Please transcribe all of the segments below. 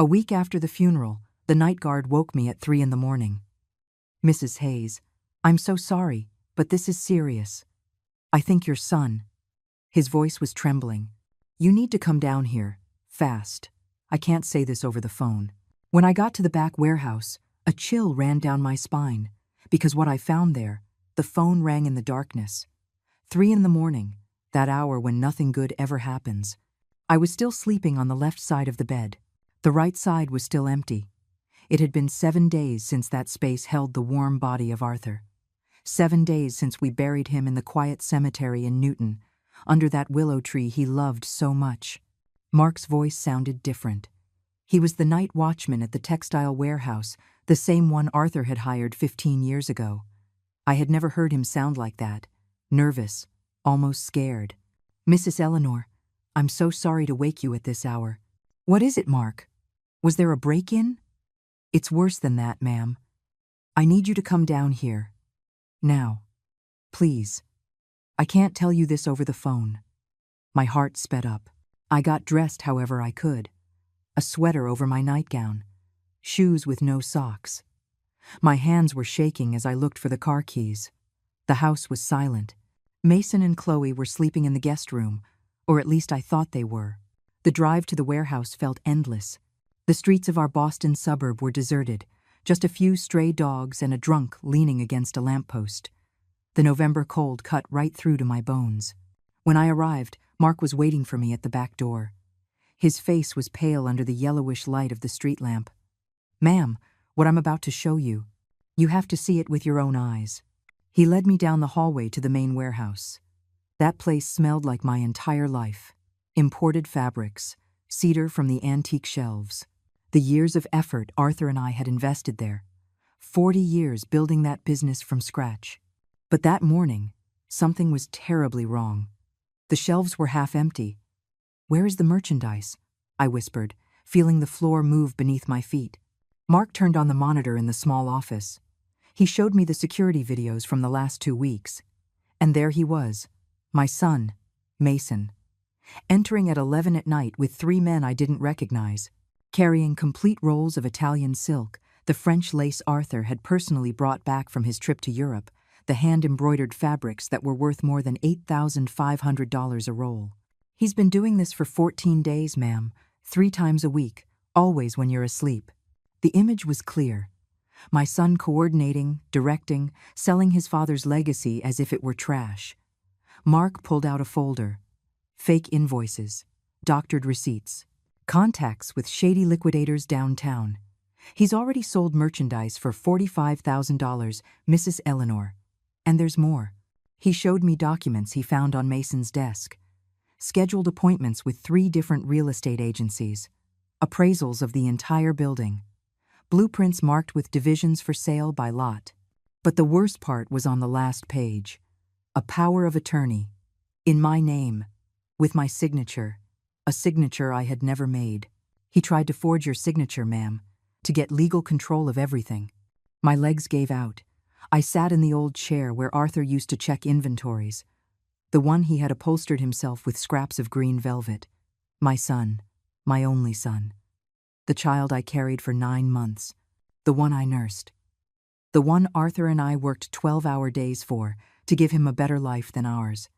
A week after the funeral, the night guard woke me at 3 in the morning. "Mrs. Hayes, I'm so sorry, but this is serious. I think your son." His voice was trembling. "You need to come down here, fast. I can't say this over the phone." When I got to the back warehouse, a chill ran down my spine, because what I found there, the phone rang in the darkness. 3 in the morning, that hour when nothing good ever happens. I was still sleeping on the left side of the bed. The right side was still empty. It had been 7 days since that space held the warm body of Arthur. 7 days since we buried him in the quiet cemetery in Newton, under that willow tree he loved so much. Mark's voice sounded different. He was the night watchman at the textile warehouse, the same one Arthur had hired 15 years ago. I had never heard him sound like that, nervous, almost scared. "Mrs. Eleanor, I'm so sorry to wake you at this hour." "What is it, Mark? Was there a break-in?" "It's worse than that, ma'am. I need you to come down here. Now. Please. I can't tell you this over the phone." My heart sped up. I got dressed however I could. A sweater over my nightgown. Shoes with no socks. My hands were shaking as I looked for the car keys. The house was silent. Mason and Chloe were sleeping in the guest room, or at least I thought they were. The drive to the warehouse felt endless. The streets of our Boston suburb were deserted, just a few stray dogs and a drunk leaning against a lamppost. The November cold cut right through to my bones. When I arrived, Mark was waiting for me at the back door. His face was pale under the yellowish light of the street lamp. "Ma'am, what I'm about to show you. You have to see it with your own eyes." He led me down the hallway to the main warehouse. That place smelled like my entire life. Imported fabrics, cedar from the antique shelves. The years of effort Arthur and I had invested there. 40 years building that business from scratch. But that morning, something was terribly wrong. The shelves were half empty. "Where is the merchandise?" I whispered, feeling the floor move beneath my feet. Mark turned on the monitor in the small office. He showed me the security videos from the last 2 weeks. And there he was, my son, Mason, entering at 11 at night with 3 men I didn't recognize, carrying complete rolls of Italian silk, the French lace Arthur had personally brought back from his trip to Europe, the hand-embroidered fabrics that were worth more than $8,500 a roll. "He's been doing this for 14 days, ma'am, 3 times a week, always when you're asleep." The image was clear. My son coordinating, directing, selling his father's legacy as if it were trash. Mark pulled out a folder. Fake invoices, doctored receipts, contacts with shady liquidators downtown. "He's already sold merchandise for $45,000, Mrs. Eleanor. And there's more." He showed me documents he found on Mason's desk. Scheduled appointments with 3 different real estate agencies. Appraisals of the entire building. Blueprints marked with divisions for sale by lot. But the worst part was on the last page. A power of attorney. In my name. With my signature. A signature I had never made. "He tried to forge your signature, ma'am, to get legal control of everything." My legs gave out. I sat in the old chair where Arthur used to check inventories. The one he had upholstered himself with scraps of green velvet. My son. My only son. The child I carried for 9 months. The one I nursed. The one Arthur and I worked 12-hour days for, to give him a better life than ours.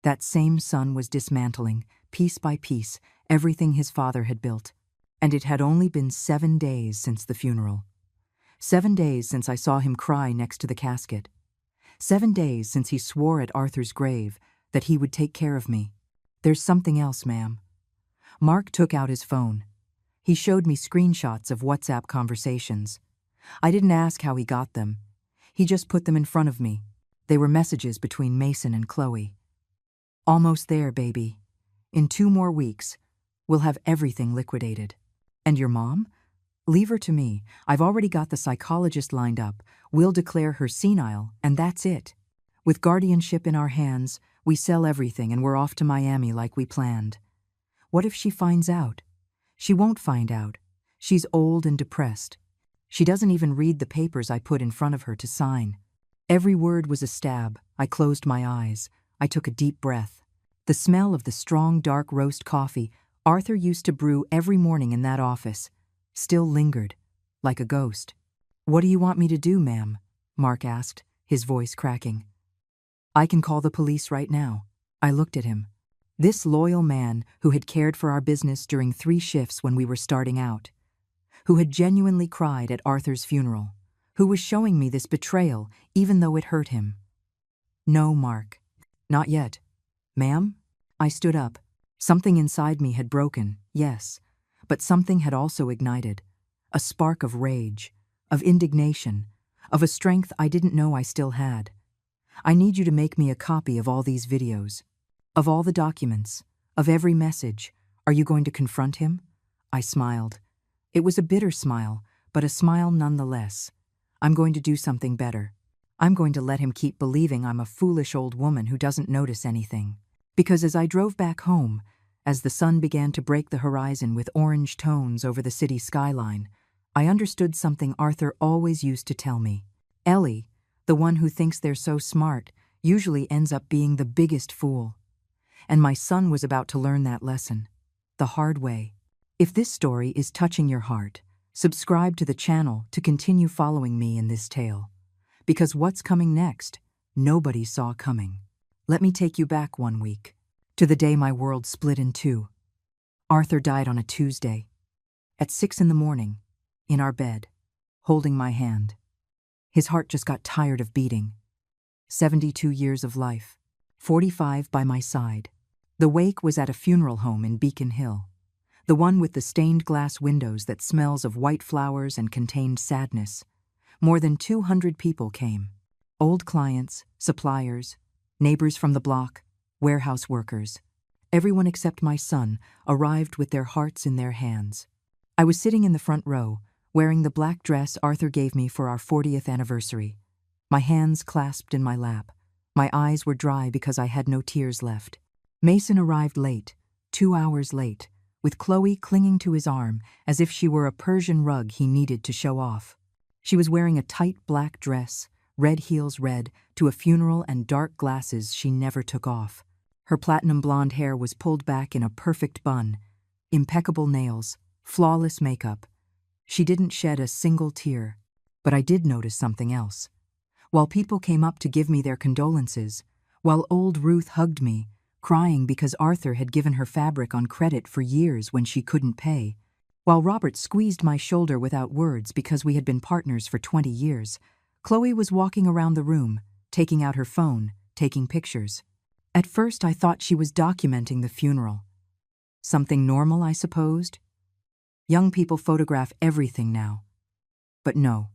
That same son was dismantling, piece by piece, everything his father had built. And it had only been 7 days since the funeral. 7 days since I saw him cry next to the casket. 7 days since he swore at Arthur's grave that he would take care of me. "There's something else, ma'am." Mark took out his phone. He showed me screenshots of WhatsApp conversations. I didn't ask how he got them. He just put them in front of me. They were messages between Mason and Chloe. "Almost there, baby. In 2 more weeks, we'll have everything liquidated. And your mom? Leave her to me. I've already got the psychologist lined up. We'll declare her senile, and that's it. With guardianship in our hands, we sell everything and we're off to Miami like we planned. What if she finds out? She won't find out. She's old and depressed. She doesn't even read the papers I put in front of her to sign." Every word was a stab. I closed my eyes. I took a deep breath. The smell of the strong, dark roast coffee Arthur used to brew every morning in that office still lingered, like a ghost. "What do you want me to do, ma'am?" Mark asked, his voice cracking. "I can call the police right now." I looked at him. This loyal man who had cared for our business during 3 shifts when we were starting out, who had genuinely cried at Arthur's funeral, who was showing me this betrayal even though it hurt him. "No, Mark. Not yet." "Ma'am?" I stood up. Something inside me had broken, yes, but something had also ignited. A spark of rage, of indignation, of a strength I didn't know I still had. "I need you to make me a copy of all these videos, of all the documents, of every message. Are you going to confront him?" I smiled. It was a bitter smile, but a smile nonetheless. "I'm going to do something better. I'm going to let him keep believing I'm a foolish old woman who doesn't notice anything." Because as I drove back home, as the sun began to break the horizon with orange tones over the city skyline, I understood something Arthur always used to tell me. Ellie, the one who thinks they're so smart, usually ends up being the biggest fool. And my son was about to learn that lesson, the hard way. If this story is touching your heart, subscribe to the channel to continue following me in this tale. Because what's coming next, nobody saw coming. Let me take you back 1 week, to the day my world split in 2. Arthur died on a Tuesday, at 6 in the morning, in our bed, holding my hand. His heart just got tired of beating. 72 years of life, 45 by my side. The wake was at a funeral home in Beacon Hill, the one with the stained glass windows that smells of white flowers and contained sadness. More than 200 people came. Old clients, suppliers, neighbors from the block, warehouse workers. Everyone except my son arrived with their hearts in their hands. I was sitting in the front row, wearing the black dress Arthur gave me for our 40th anniversary. My hands clasped in my lap. My eyes were dry because I had no tears left. Mason arrived late, 2 hours late, with Chloe clinging to his arm as if she were a Persian rug he needed to show off. She was wearing a tight black dress, red heels red, to a funeral and dark glasses she never took off. Her platinum blonde hair was pulled back in a perfect bun, impeccable nails, flawless makeup. She didn't shed a single tear, but I did notice something else. While people came up to give me their condolences, while old Ruth hugged me, crying because Arthur had given her fabric on credit for years when she couldn't pay, while Robert squeezed my shoulder without words because we had been partners for 20 years, Chloe was walking around the room, taking out her phone, taking pictures. At first I thought she was documenting the funeral. Something normal, I supposed. Young people photograph everything now. But no,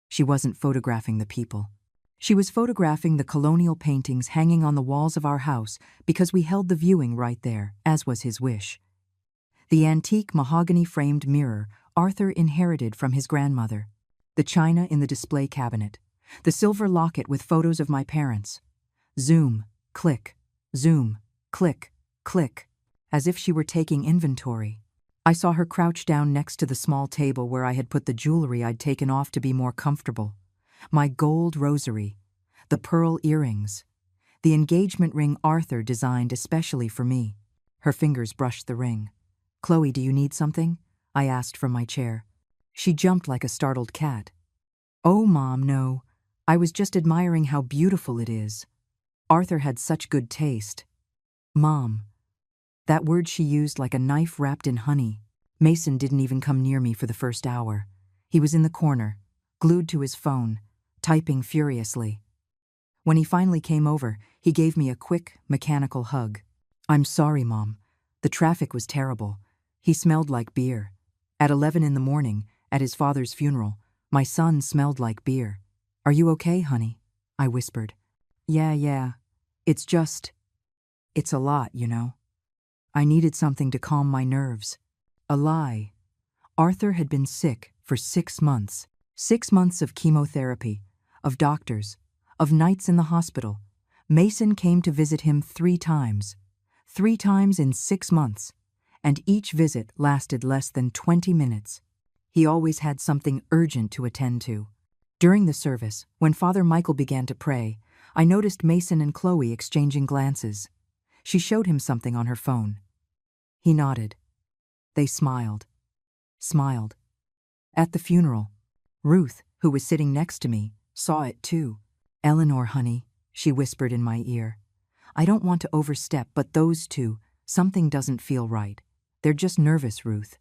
she wasn't photographing the people. She was photographing the colonial paintings hanging on the walls of our house because we held the viewing right there, as was his wish. The antique mahogany-framed mirror Arthur inherited from his grandmother, the china in the display cabinet, the silver locket with photos of my parents. Zoom, click, zoom, click, click, as if she were taking inventory. I saw her crouch down next to the small table where I had put the jewelry I'd taken off to be more comfortable. My gold rosary, the pearl earrings, the engagement ring Arthur designed especially for me. Her fingers brushed the ring. "Chloe, do you need something?" I asked from my chair. She jumped like a startled cat. "Oh, Mom, no. I was just admiring how beautiful it is. Arthur had such good taste." "Mom." That word she used like a knife wrapped in honey. Mason didn't even come near me for the first hour. He was in the corner, glued to his phone, typing furiously. When he finally came over, he gave me a quick, mechanical hug. "I'm sorry, Mom. The traffic was terrible. He smelled like beer. At 11 in the morning, at his father's funeral, my son smelled like beer. Are you okay, honey?" I whispered. Yeah. It's a lot, you know. I needed something to calm my nerves. A lie. Arthur had been sick for 6 months. 6 months of chemotherapy, of doctors, of nights in the hospital. Mason came to visit him 3 times. 3 times in 6 months, and each visit lasted less than 20 minutes. He always had something urgent to attend to. During the service, when Father Michael began to pray, I noticed Mason and Chloe exchanging glances. She showed him something on her phone. He nodded. They smiled. At the funeral, Ruth, who was sitting next to me, saw it too. "Eleanor, honey," she whispered in my ear. "I don't want to overstep, but those two, something doesn't feel right. They're just nervous, Ruth.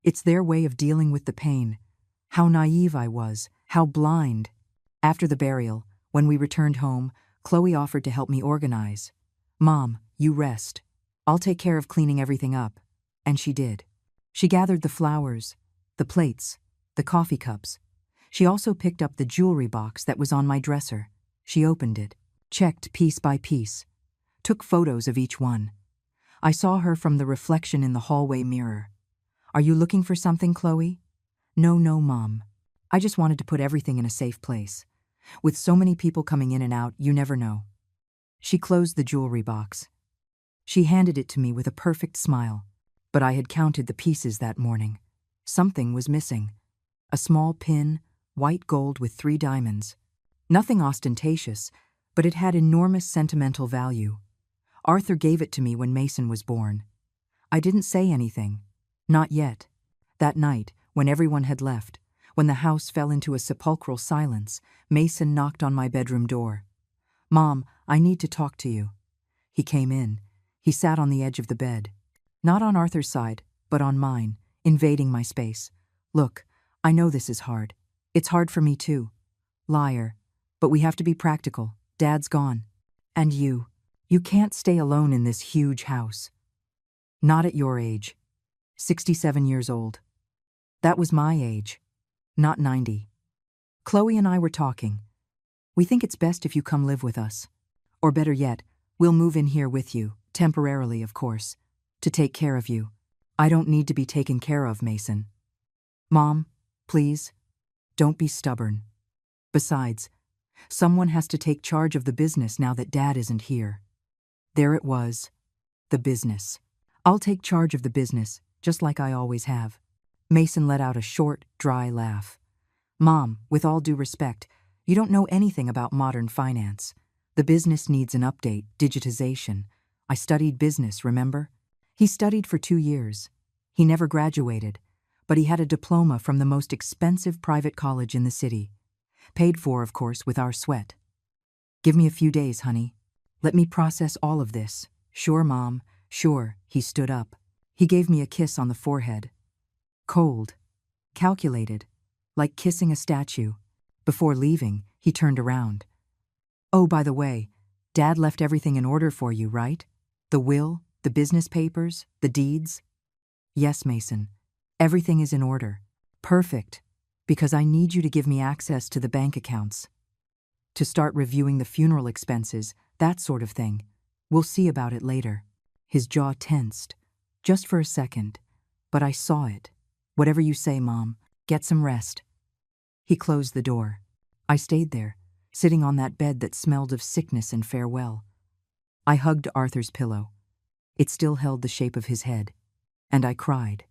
It's their way of dealing with the pain." How naive I was, how blind. After the burial, when we returned home, Chloe offered to help me organize. "Mom, you rest. I'll take care of cleaning everything up." And she did. She gathered the flowers, the plates, the coffee cups. She also picked up the jewelry box that was on my dresser. She opened it, checked piece by piece, took photos of each one. I saw her from the reflection in the hallway mirror. "Are you looking for something, Chloe?" "No, Mom. I just wanted to put everything in a safe place. With so many people coming in and out, you never know." She closed the jewelry box. She handed it to me with a perfect smile. But I had counted the pieces that morning. Something was missing. A small pin, white gold with 3 diamonds. Nothing ostentatious, but it had enormous sentimental value. Arthur gave it to me when Mason was born. I didn't say anything. Not yet. That night, when everyone had left, when the house fell into a sepulchral silence, Mason knocked on my bedroom door. "Mom, I need to talk to you." He came in. He sat on the edge of the bed. Not on Arthur's side, but on mine, invading my space. "Look, I know this is hard. It's hard for me too. Liar. But we have to be practical. Dad's gone. And you can't stay alone in this huge house. Not at your age. 67 years old. That was my age. Not 90. Chloe and I were talking. We think it's best if you come live with us. Or better yet, we'll move in here with you, temporarily, of course, to take care of you. I don't need to be taken care of, Mason. Mom, please, don't be stubborn. Besides, someone has to take charge of the business now that Dad isn't here." There it was. The business. "I'll take charge of the business, just like I always have." Mason let out a short, dry laugh. "Mom, with all due respect, you don't know anything about modern finance. The business needs an update, digitization. I studied business, remember?" He studied for 2 years. He never graduated, but he had a diploma from the most expensive private college in the city. Paid for, of course, with our sweat. "Give me a few days, honey. Let me process all of this." "Sure, Mom, sure." He stood up. He gave me a kiss on the forehead. Cold. Calculated. Like kissing a statue. Before leaving, he turned around. "Oh, by the way, Dad left everything in order for you, right? The will, the business papers, the deeds?" "Yes, Mason. Everything is in order." "Perfect. Because I need you to give me access to the bank accounts. To start reviewing the funeral expenses, that sort of thing. We'll see about it later." His jaw tensed. Just for a second. But I saw it. "Whatever you say, Mom. Get some rest." He closed the door. I stayed there, sitting on that bed that smelled of sickness and farewell. I hugged Arthur's pillow. It still held the shape of his head. And I cried.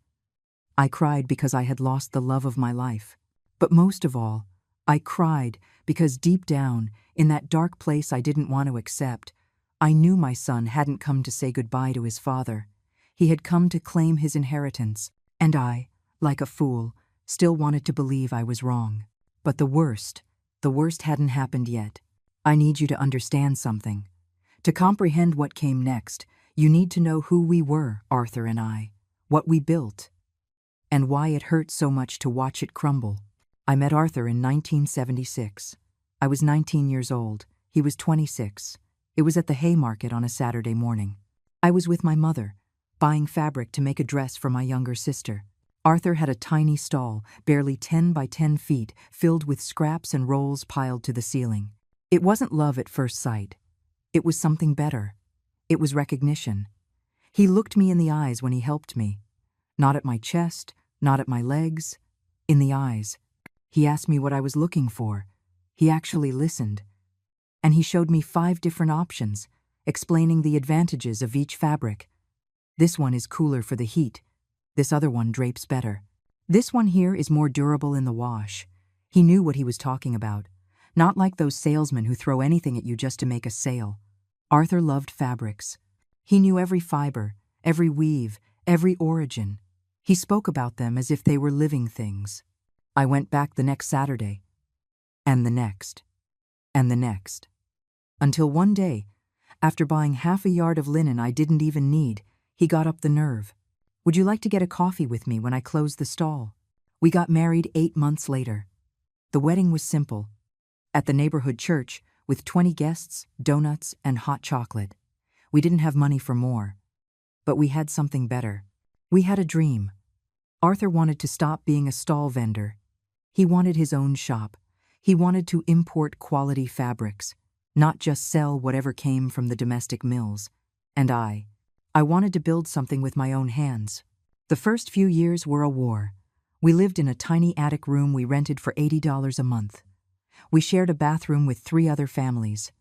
I cried because I had lost the love of my life. But most of all, I cried because deep down, in that dark place I didn't want to accept, I knew my son hadn't come to say goodbye to his father. He had come to claim his inheritance, and I, like a fool, still wanted to believe I was wrong. But the worst hadn't happened yet. I need you to understand something. To comprehend what came next, you need to know who we were, Arthur and I, what we built, and why it hurt so much to watch it crumble. I met Arthur in 1976. I was 19 years old. He was 26. It was at the Haymarket on a Saturday morning. I was with my mother, buying fabric to make a dress for my younger sister. Arthur had a tiny stall, barely 10 by 10 feet, filled with scraps and rolls piled to the ceiling. It wasn't love at first sight. It was something better. It was recognition. He looked me in the eyes when he helped me. Not at my chest, not at my legs. In the eyes. He asked me what I was looking for. He actually listened. And he showed me 5 different options, explaining the advantages of each fabric. This one is cooler for the heat. This other one drapes better. This one here is more durable in the wash. He knew what he was talking about. Not like those salesmen who throw anything at you just to make a sale. Arthur loved fabrics. He knew every fiber, every weave, every origin. He spoke about them as if they were living things. I went back the next Saturday, and the next, and the next. Until one day, after buying half a yard of linen I didn't even need, he got up the nerve. "Would you like to get a coffee with me when I close the stall?" We got married 8 months later. The wedding was simple. At the neighborhood church, with 20 guests, donuts, and hot chocolate. We didn't have money for more. But we had something better. We had a dream. Arthur wanted to stop being a stall vendor. He wanted his own shop. He wanted to import quality fabrics, not just sell whatever came from the domestic mills. And I wanted to build something with my own hands. The first few years were a war. We lived in a tiny attic room we rented for $80 a month. We shared a bathroom with 3 other families.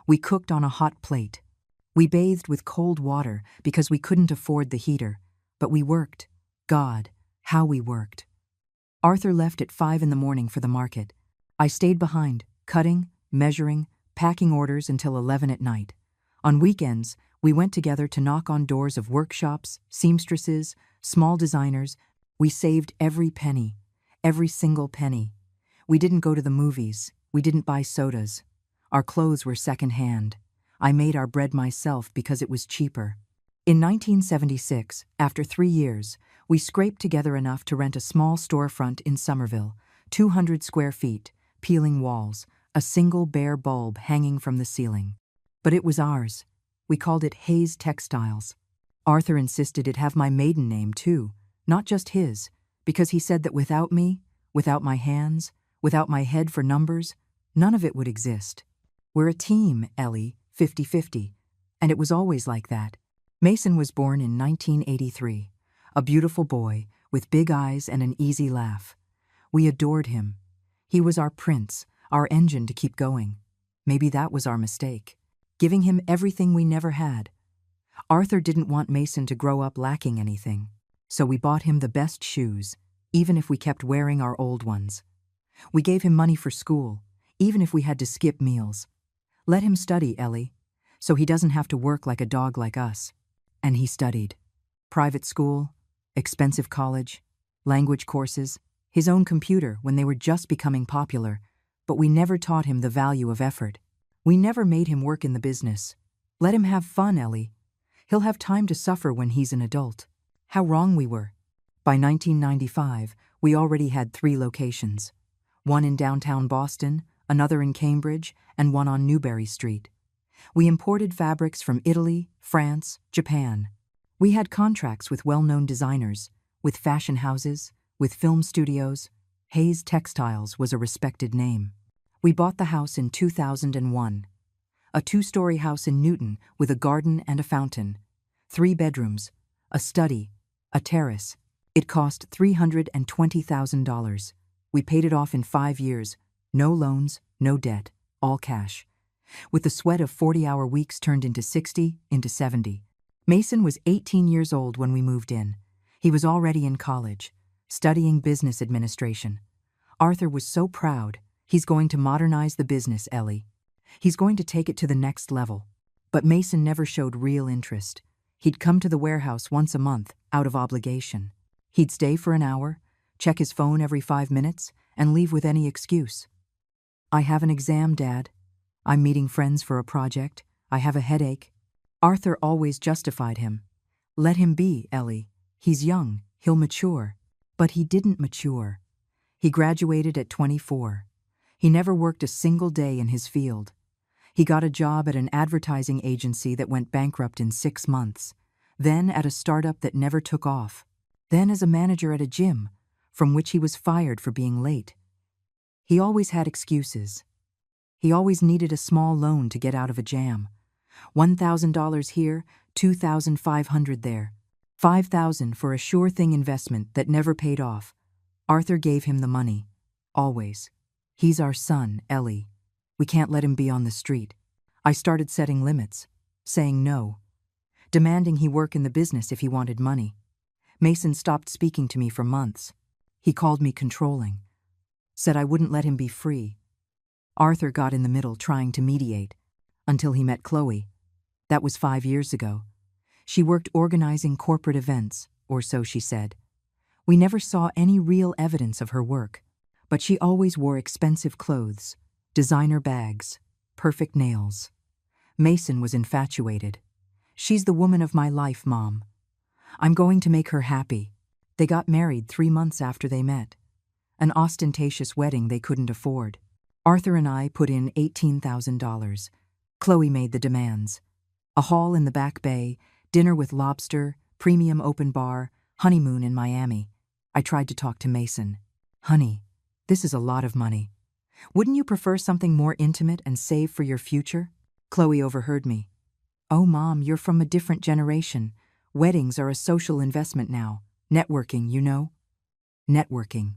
We cooked on a hot plate. We bathed with cold water because we couldn't afford the heater. But we worked. God, how we worked. Arthur left at 5 in the morning for the market. I stayed behind, cutting, measuring, packing orders until 11 at night. On weekends, we went together to knock on doors of workshops, seamstresses, small designers. We saved every penny, every single penny. We didn't go to the movies. We didn't buy sodas. Our clothes were secondhand. I made our bread myself because it was cheaper. In 1976, after 3 years, we scraped together enough to rent a small storefront in Somerville, 200 square feet, peeling walls, a single bare bulb hanging from the ceiling. But it was ours. We called it Hayes Textiles. Arthur insisted it have my maiden name too, not just his, because he said that without me, without my hands, without my head for numbers, none of it would exist. We're a team, Ellie, 50-50, and it was always like that. Mason was born in 1983, a beautiful boy with big eyes and an easy laugh. We adored him. He was our prince, our engine to keep going. Maybe that was our mistake, giving him everything we never had. Arthur didn't want Mason to grow up lacking anything, so we bought him the best shoes, even if we kept wearing our old ones. We gave him money for school, even if we had to skip meals. Let him study, Ellie, so he doesn't have to work like a dog like us. And he studied. Private school, expensive college, language courses, his own computer when they were just becoming popular, but we never taught him the value of effort. We never made him work in the business. Let him have fun, Ellie. He'll have time to suffer when he's an adult. How wrong we were. By 1995, we already had 3 locations. One in downtown Boston, another in Cambridge, and one on Newbury Street. We imported fabrics from Italy, France, Japan. We had contracts with well-known designers, with fashion houses, with film studios. Hayes Textiles was a respected name. We bought the house in 2001. A 2-story house in Newton with a garden and a fountain. 3 bedrooms, a study, a terrace. It cost $320,000. We paid it off in 5 years. No loans, no debt, all cash. With the sweat of 40-hour weeks turned into 60, into 70. Mason was 18 years old when we moved in. He was already in college, studying business administration. Arthur was so proud. He's going to modernize the business, Ellie. He's going to take it to the next level. But Mason never showed real interest. He'd come to the warehouse once a month, out of obligation. He'd stay for an hour, check his phone every 5 minutes, and leave with any excuse. "I have an exam, Dad. I'm meeting friends for a project. I have a headache." Arthur always justified him. Let him be, Ellie. He's young. He'll mature. But he didn't mature. He graduated at 24. He never worked a single day in his field. He got a job at an advertising agency that went bankrupt in 6 months, then at a startup that never took off, then as a manager at a gym, from which he was fired for being late. He always had excuses. He always needed a small loan to get out of a jam. $1,000 here, $2,500 there. $5,000 for a sure-thing investment that never paid off. Arthur gave him the money. Always. He's our son, Ellie. We can't let him be on the street. I started setting limits, saying no, demanding he work in the business if he wanted money. Mason stopped speaking to me for months. He called me controlling, said I wouldn't let him be free. Arthur got in the middle trying to mediate, until he met Chloe. That was 5 years ago. She worked organizing corporate events, or so she said. We never saw any real evidence of her work. But she always wore expensive clothes, designer bags, perfect nails. Mason was infatuated. "She's the woman of my life, Mom. I'm going to make her happy." They got married 3 months after they met. An ostentatious wedding they couldn't afford. Arthur and I put in $18,000. Chloe made the demands. A hall in the Back Bay, dinner with lobster, premium open bar, honeymoon in Miami. I tried to talk to Mason. "Honey, this is a lot of money. Wouldn't you prefer something more intimate and save for your future?" Chloe overheard me. "Oh, Mom, you're from a different generation. Weddings are a social investment now. Networking, you know." Networking.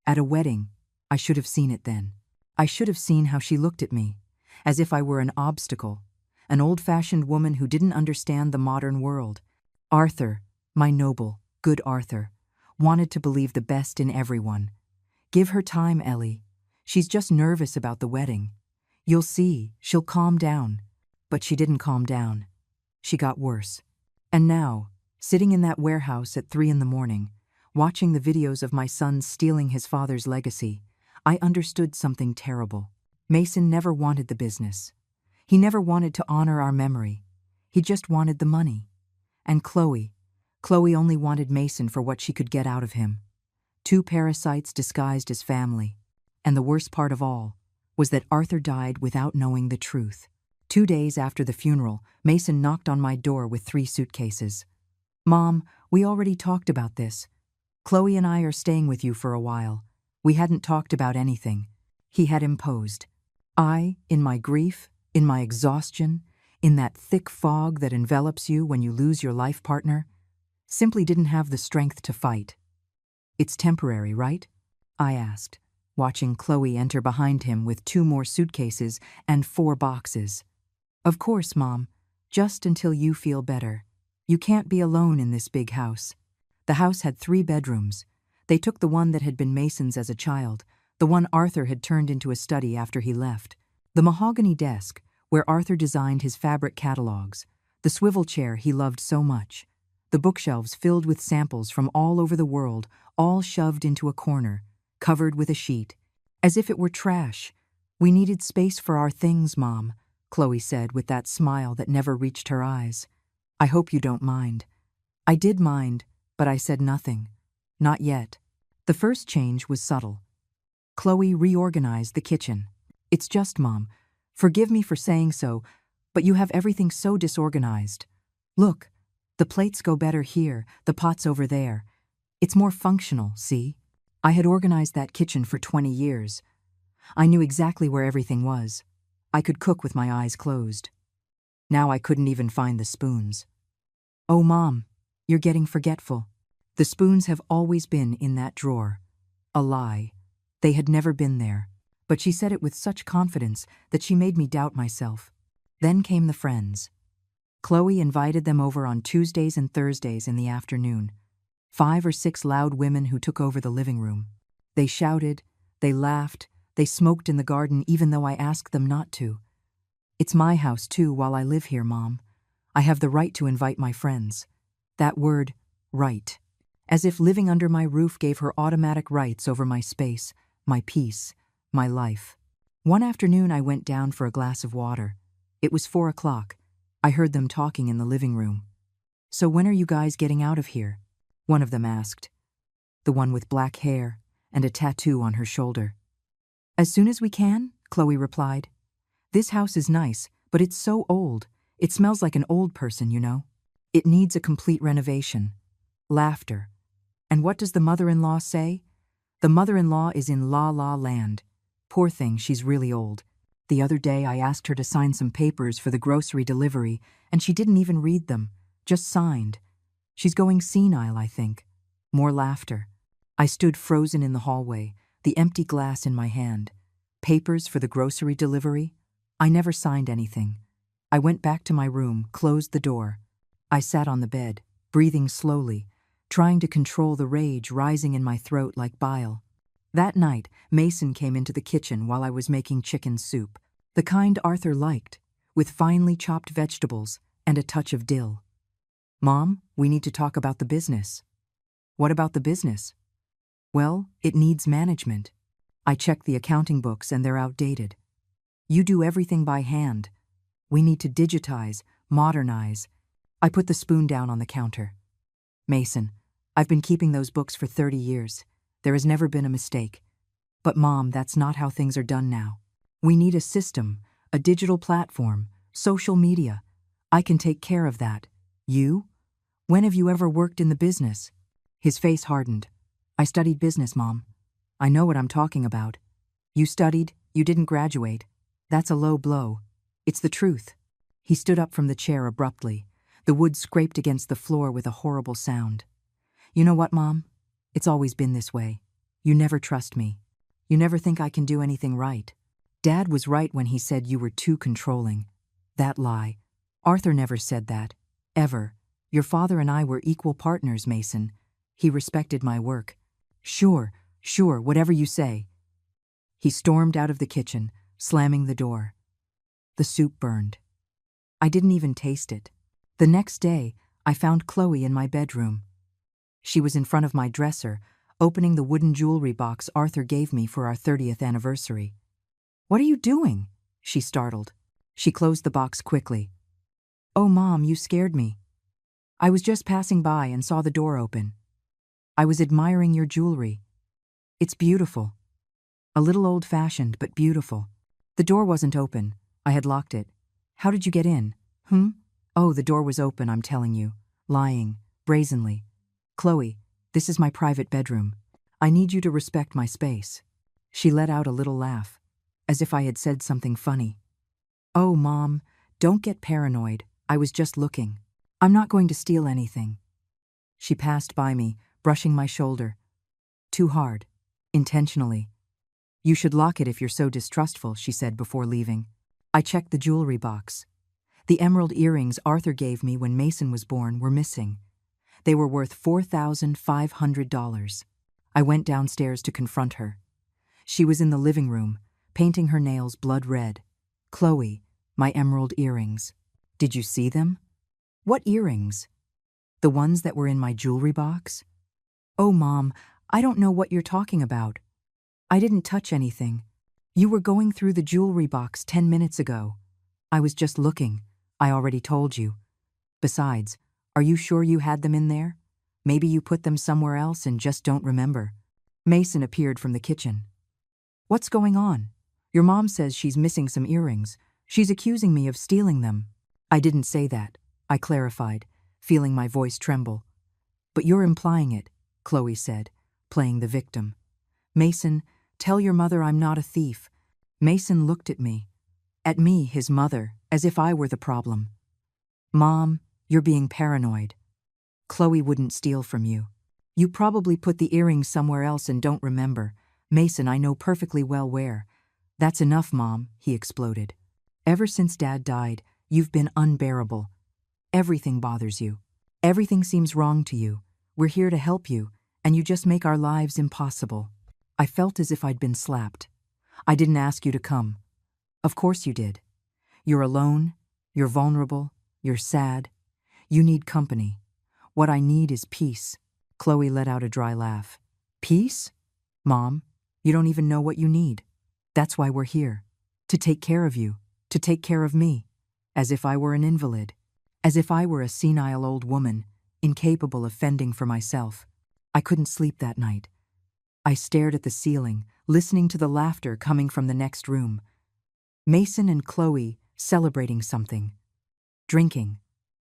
At a wedding. I should have seen it then. I should have seen how she looked at me, as if I were an obstacle, an old-fashioned woman who didn't understand the modern world. Arthur, my noble, good Arthur, wanted to believe the best in everyone. "Give her time, Ellie. She's just nervous about the wedding. You'll see, she'll calm down." But she didn't calm down. She got worse. And now, sitting in that warehouse at 3 in the morning, watching the videos of my son stealing his father's legacy, I understood something terrible. Mason never wanted the business. He never wanted to honor our memory. He just wanted the money. And Chloe only wanted Mason for what she could get out of him. 2 parasites disguised as family. And the worst part of all was that Arthur died without knowing the truth. 2 days after the funeral, Mason knocked on my door with 3 suitcases. "Mom, we already talked about this. Chloe and I are staying with you for a while. We hadn't talked about anything." He had imposed. I, in my grief, in my exhaustion, in that thick fog that envelops you when you lose your life partner, simply didn't have the strength to fight. "It's temporary, right?" I asked, watching Chloe enter behind him with 2 more suitcases and 4 boxes. "Of course, Mom. Just until you feel better. You can't be alone in this big house." The house had 3 bedrooms. They took the one that had been Mason's as a child, the one Arthur had turned into a study after he left. The mahogany desk, where Arthur designed his fabric catalogs, the swivel chair he loved so much, the bookshelves filled with samples from all over the world, all shoved into a corner, covered with a sheet, as if it were trash. "We needed space for our things, Mom," Chloe said with that smile that never reached her eyes. "I hope you don't mind." I did mind, but I said nothing. Not yet. The first change was subtle. Chloe reorganized the kitchen. "It's just, Mom, forgive me for saying so, but you have everything so disorganized. Look, the plates go better here, the pots over there. It's more functional, see? I had organized that kitchen for 20 years. I knew exactly where everything was. I could cook with my eyes closed. Now I couldn't even find the spoons." "Oh, Mom, you're getting forgetful. The spoons have always been in that drawer." A lie. They had never been there. But she said it with such confidence that she made me doubt myself. Then came the friends. Chloe invited them over on Tuesdays and Thursdays in the afternoon. 5 or 6 loud women who took over the living room. They shouted, they laughed, they smoked in the garden even though I asked them not to. "It's my house too while I live here, Mom. I have the right to invite my friends." That word, right. As if living under my roof gave her automatic rights over my space, my peace, my life. One afternoon I went down for a glass of water. It was 4 o'clock. I heard them talking in the living room. "So when are you guys getting out of here?" one of them asked. The one with black hair and a tattoo on her shoulder. "As soon as we can," Chloe replied. "This house is nice, but it's so old. It smells like an old person, you know. It needs a complete renovation." Laughter. And what does the mother-in-law say? The mother-in-law is in la-la land. Poor thing, she's really old. The other day I asked her to sign some papers for the grocery delivery, and she didn't even read them, just signed. She's going senile, I think. More laughter. I stood frozen in the hallway, the empty glass in my hand. Papers for the grocery delivery? I never signed anything. I went back to my room, closed the door. I sat on the bed, breathing slowly, trying to control the rage rising in my throat like bile. That night, Mason came into the kitchen while I was making chicken soup, the kind Arthur liked, with finely chopped vegetables and a touch of dill. "Mom, we need to talk about the business." "What about the business?" "Well, it needs management." I checked the accounting books and they're outdated. You do everything by hand. We need to digitize, modernize. I put the spoon down on the counter. Mason, I've been keeping those books for 30 years. There has never been a mistake. But Mom, that's not how things are done now. We need a system, a digital platform, social media. I can take care of that. You? When have you ever worked in the business? His face hardened. I studied business, Mom. I know what I'm talking about. You studied, you didn't graduate. That's a low blow. It's the truth. He stood up from the chair abruptly. The wood scraped against the floor with a horrible sound. You know what, Mom? It's always been this way. You never trust me. You never think I can do anything right. Dad was right when he said you were too controlling. That lie. Arthur never said that. Ever. Your father and I were equal partners, Mason. He respected my work. Sure, whatever you say. He stormed out of the kitchen, slamming the door. The soup burned. I didn't even taste it. The next day, I found Chloe in my bedroom. She was in front of my dresser, opening the wooden jewelry box Arthur gave me for our 30th anniversary. What are you doing? She startled. She closed the box quickly. Oh, Mom, you scared me. I was just passing by and saw the door open. I was admiring your jewelry. It's beautiful. A little old-fashioned, but beautiful. The door wasn't open. I had locked it. How did you get in? Oh, the door was open, I'm telling you. Lying, brazenly. Chloe, this is my private bedroom. I need you to respect my space. She let out a little laugh, as if I had said something funny. Oh, Mom, don't get paranoid. I was just looking. I'm not going to steal anything. She passed by me, brushing my shoulder. Too hard. Intentionally. You should lock it if you're so distrustful, she said before leaving. I checked the jewelry box. The emerald earrings Arthur gave me when Mason was born were missing. They were worth $4,500. I went downstairs to confront her. She was in the living room, painting her nails blood red. Chloe, my emerald earrings. Did you see them? What earrings? The ones that were in my jewelry box? Oh, Mom, I don't know what you're talking about. I didn't touch anything. You were going through the jewelry box 10 minutes ago. I was just looking. I already told you. Besides, are you sure you had them in there? Maybe you put them somewhere else and just don't remember. Mason appeared from the kitchen. What's going on? Your mom says she's missing some earrings. She's accusing me of stealing them. I didn't say that, I clarified, feeling my voice tremble. But you're implying it, Chloe said, playing the victim. Mason, tell your mother I'm not a thief. Mason looked at me, his mother, as if I were the problem. Mom, you're being paranoid. Chloe wouldn't steal from you. You probably put the earrings somewhere else and don't remember. Mason, I know perfectly well where. That's enough, Mom, he exploded. Ever since Dad died, you've been unbearable. Everything bothers you. Everything seems wrong to you. We're here to help you, and you just make our lives impossible. I felt as if I'd been slapped. I didn't ask you to come. Of course you did. You're alone, you're vulnerable, you're sad. You need company. What I need is peace. Chloe let out a dry laugh. Peace? Mom, you don't even know what you need. That's why we're here. To take care of you. To take care of me. As if I were an invalid. As if I were a senile old woman, incapable of fending for myself. I couldn't sleep that night. I stared at the ceiling, listening to the laughter coming from the next room. Mason and Chloe celebrating something. Drinking.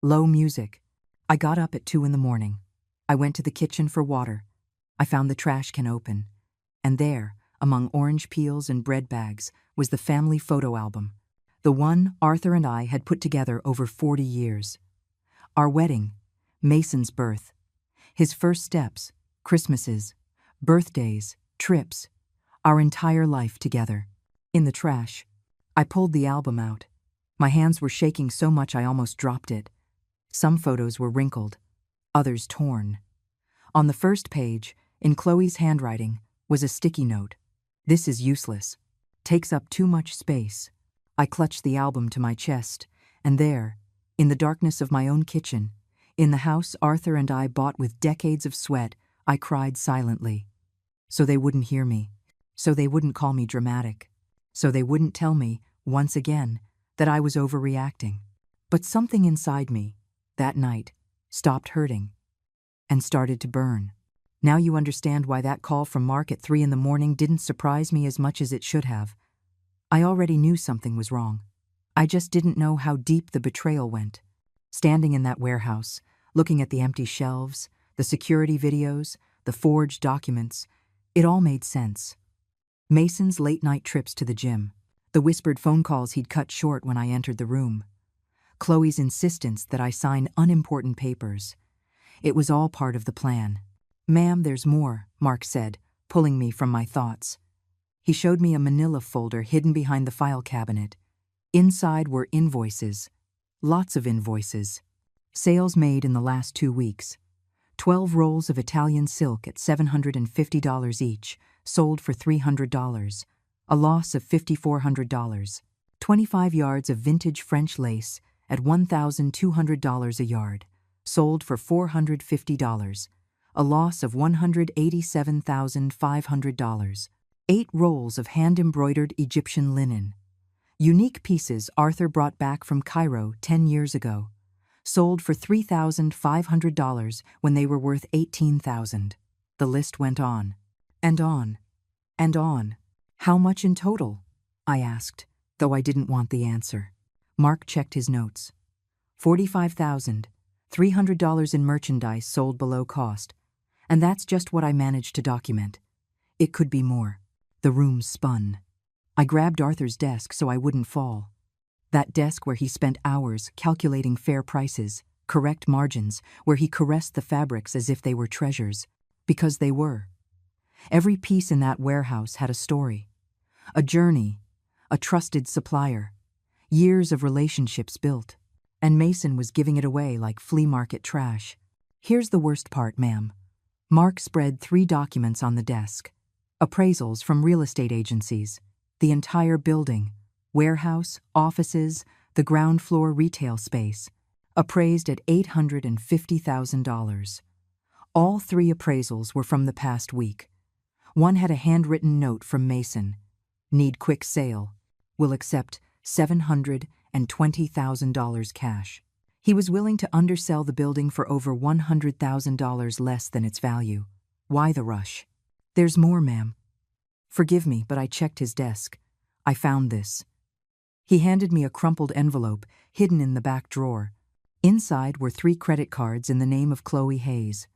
Low music. I got up at 2 a.m. I went to the kitchen for water. I found the trash can open. And there, among orange peels and bread bags, was the family photo album. The one Arthur and I had put together over 40 years. Our wedding, Mason's birth, his first steps, Christmases, birthdays, trips, our entire life together. In the trash, I pulled the album out. My hands were shaking so much I almost dropped it. Some photos were wrinkled, others torn. On the first page, in Chloe's handwriting, was a sticky note. This is useless. Takes up too much space. I clutched the album to my chest, and there, in the darkness of my own kitchen, in the house Arthur and I bought with decades of sweat, I cried silently. So they wouldn't hear me. so they wouldn't call me dramatic, so they wouldn't tell me, once again, that I was overreacting. But something inside me, that night, stopped hurting and started to burn. Now you understand why that call from Mark at 3 in the morning didn't surprise me as much as it should have. I already knew something was wrong. I just didn't know how deep the betrayal went. Standing in that warehouse, looking at the empty shelves, the security videos, the forged documents, it all made sense. Mason's late-night trips to the gym, the whispered phone calls he'd cut short when I entered the room, Chloe's insistence that I sign unimportant papers. It was all part of the plan. "Ma'am, there's more," Mark said, pulling me from my thoughts. He showed me a manila folder hidden behind the file cabinet. Inside were invoices. Lots of invoices. Sales made in the last 2 weeks. 12 rolls of Italian silk at $750 each, sold for $300. A loss of $5,400. 25 yards of vintage French lace at $1,200 a yard, sold for $450. A loss of $187,500. 8 rolls of hand-embroidered Egyptian linen. Unique pieces Arthur brought back from Cairo 10 years ago. Sold for $3,500 when they were worth $18,000. The list went on. And on. And on. "How much in total?" I asked, though I didn't want the answer. Mark checked his notes. $45,300 in merchandise sold below cost. And that's just what I managed to document. It could be more. The room spun. I grabbed Arthur's desk so I wouldn't fall. That desk where he spent hours calculating fair prices, correct margins, where he caressed the fabrics as if they were treasures. Because they were. Every piece in that warehouse had a story. A journey. A trusted supplier. Years of relationships built. And Mason was giving it away like flea market trash. Here's the worst part, ma'am. Mark spread 3 documents on the desk. Appraisals from real estate agencies. The entire building. Warehouse, offices, the ground floor retail space. Appraised at $850,000. All 3 appraisals were from the past week. One had a handwritten note from Mason. "Need quick sale. Will accept $720,000 cash." He was willing to undersell the building for over $100,000 less than its value. Why the rush? "There's more, ma'am." Forgive me, but I checked his desk. I found this. He handed me a crumpled envelope hidden in the back drawer. Inside were 3 credit cards in the name of Chloe Hayes.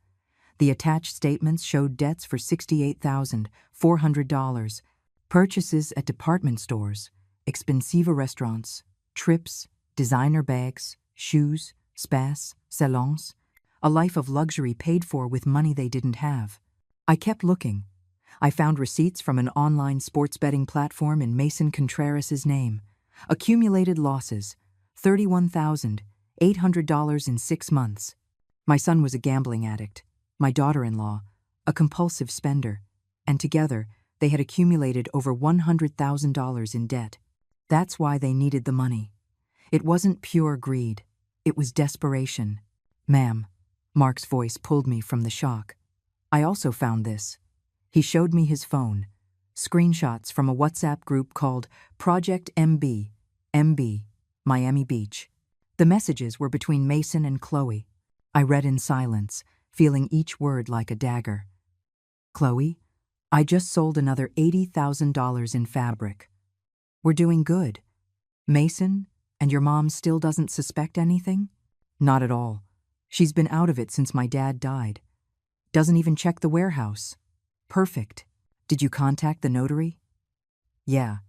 The attached statements showed debts for $68,400, purchases at department stores, expensive restaurants, trips, designer bags, shoes, spas, salons, a life of luxury paid for with money they didn't have. I kept looking. I found receipts from an online sports betting platform in Mason Contreras' name. Accumulated losses, $31,800 in 6 months. My son was a gambling addict, my daughter-in-law, a compulsive spender, and together they had accumulated over $100,000 in debt. That's why they needed the money. It wasn't pure greed. It was desperation. "Ma'am," Mark's voice pulled me from the shock. "I also found this." He showed me his phone. Screenshots from a WhatsApp group called Project MB, Miami Beach. The messages were between Mason and Chloe. I read in silence, feeling each word like a dagger. "Chloe, I just sold another $80,000 in fabric. We're doing good. Mason, and your mom still doesn't suspect anything?" "Not at all. She's been out of it since my dad died. Doesn't even check the warehouse." "Perfect. Did you contact the notary?" "Yeah.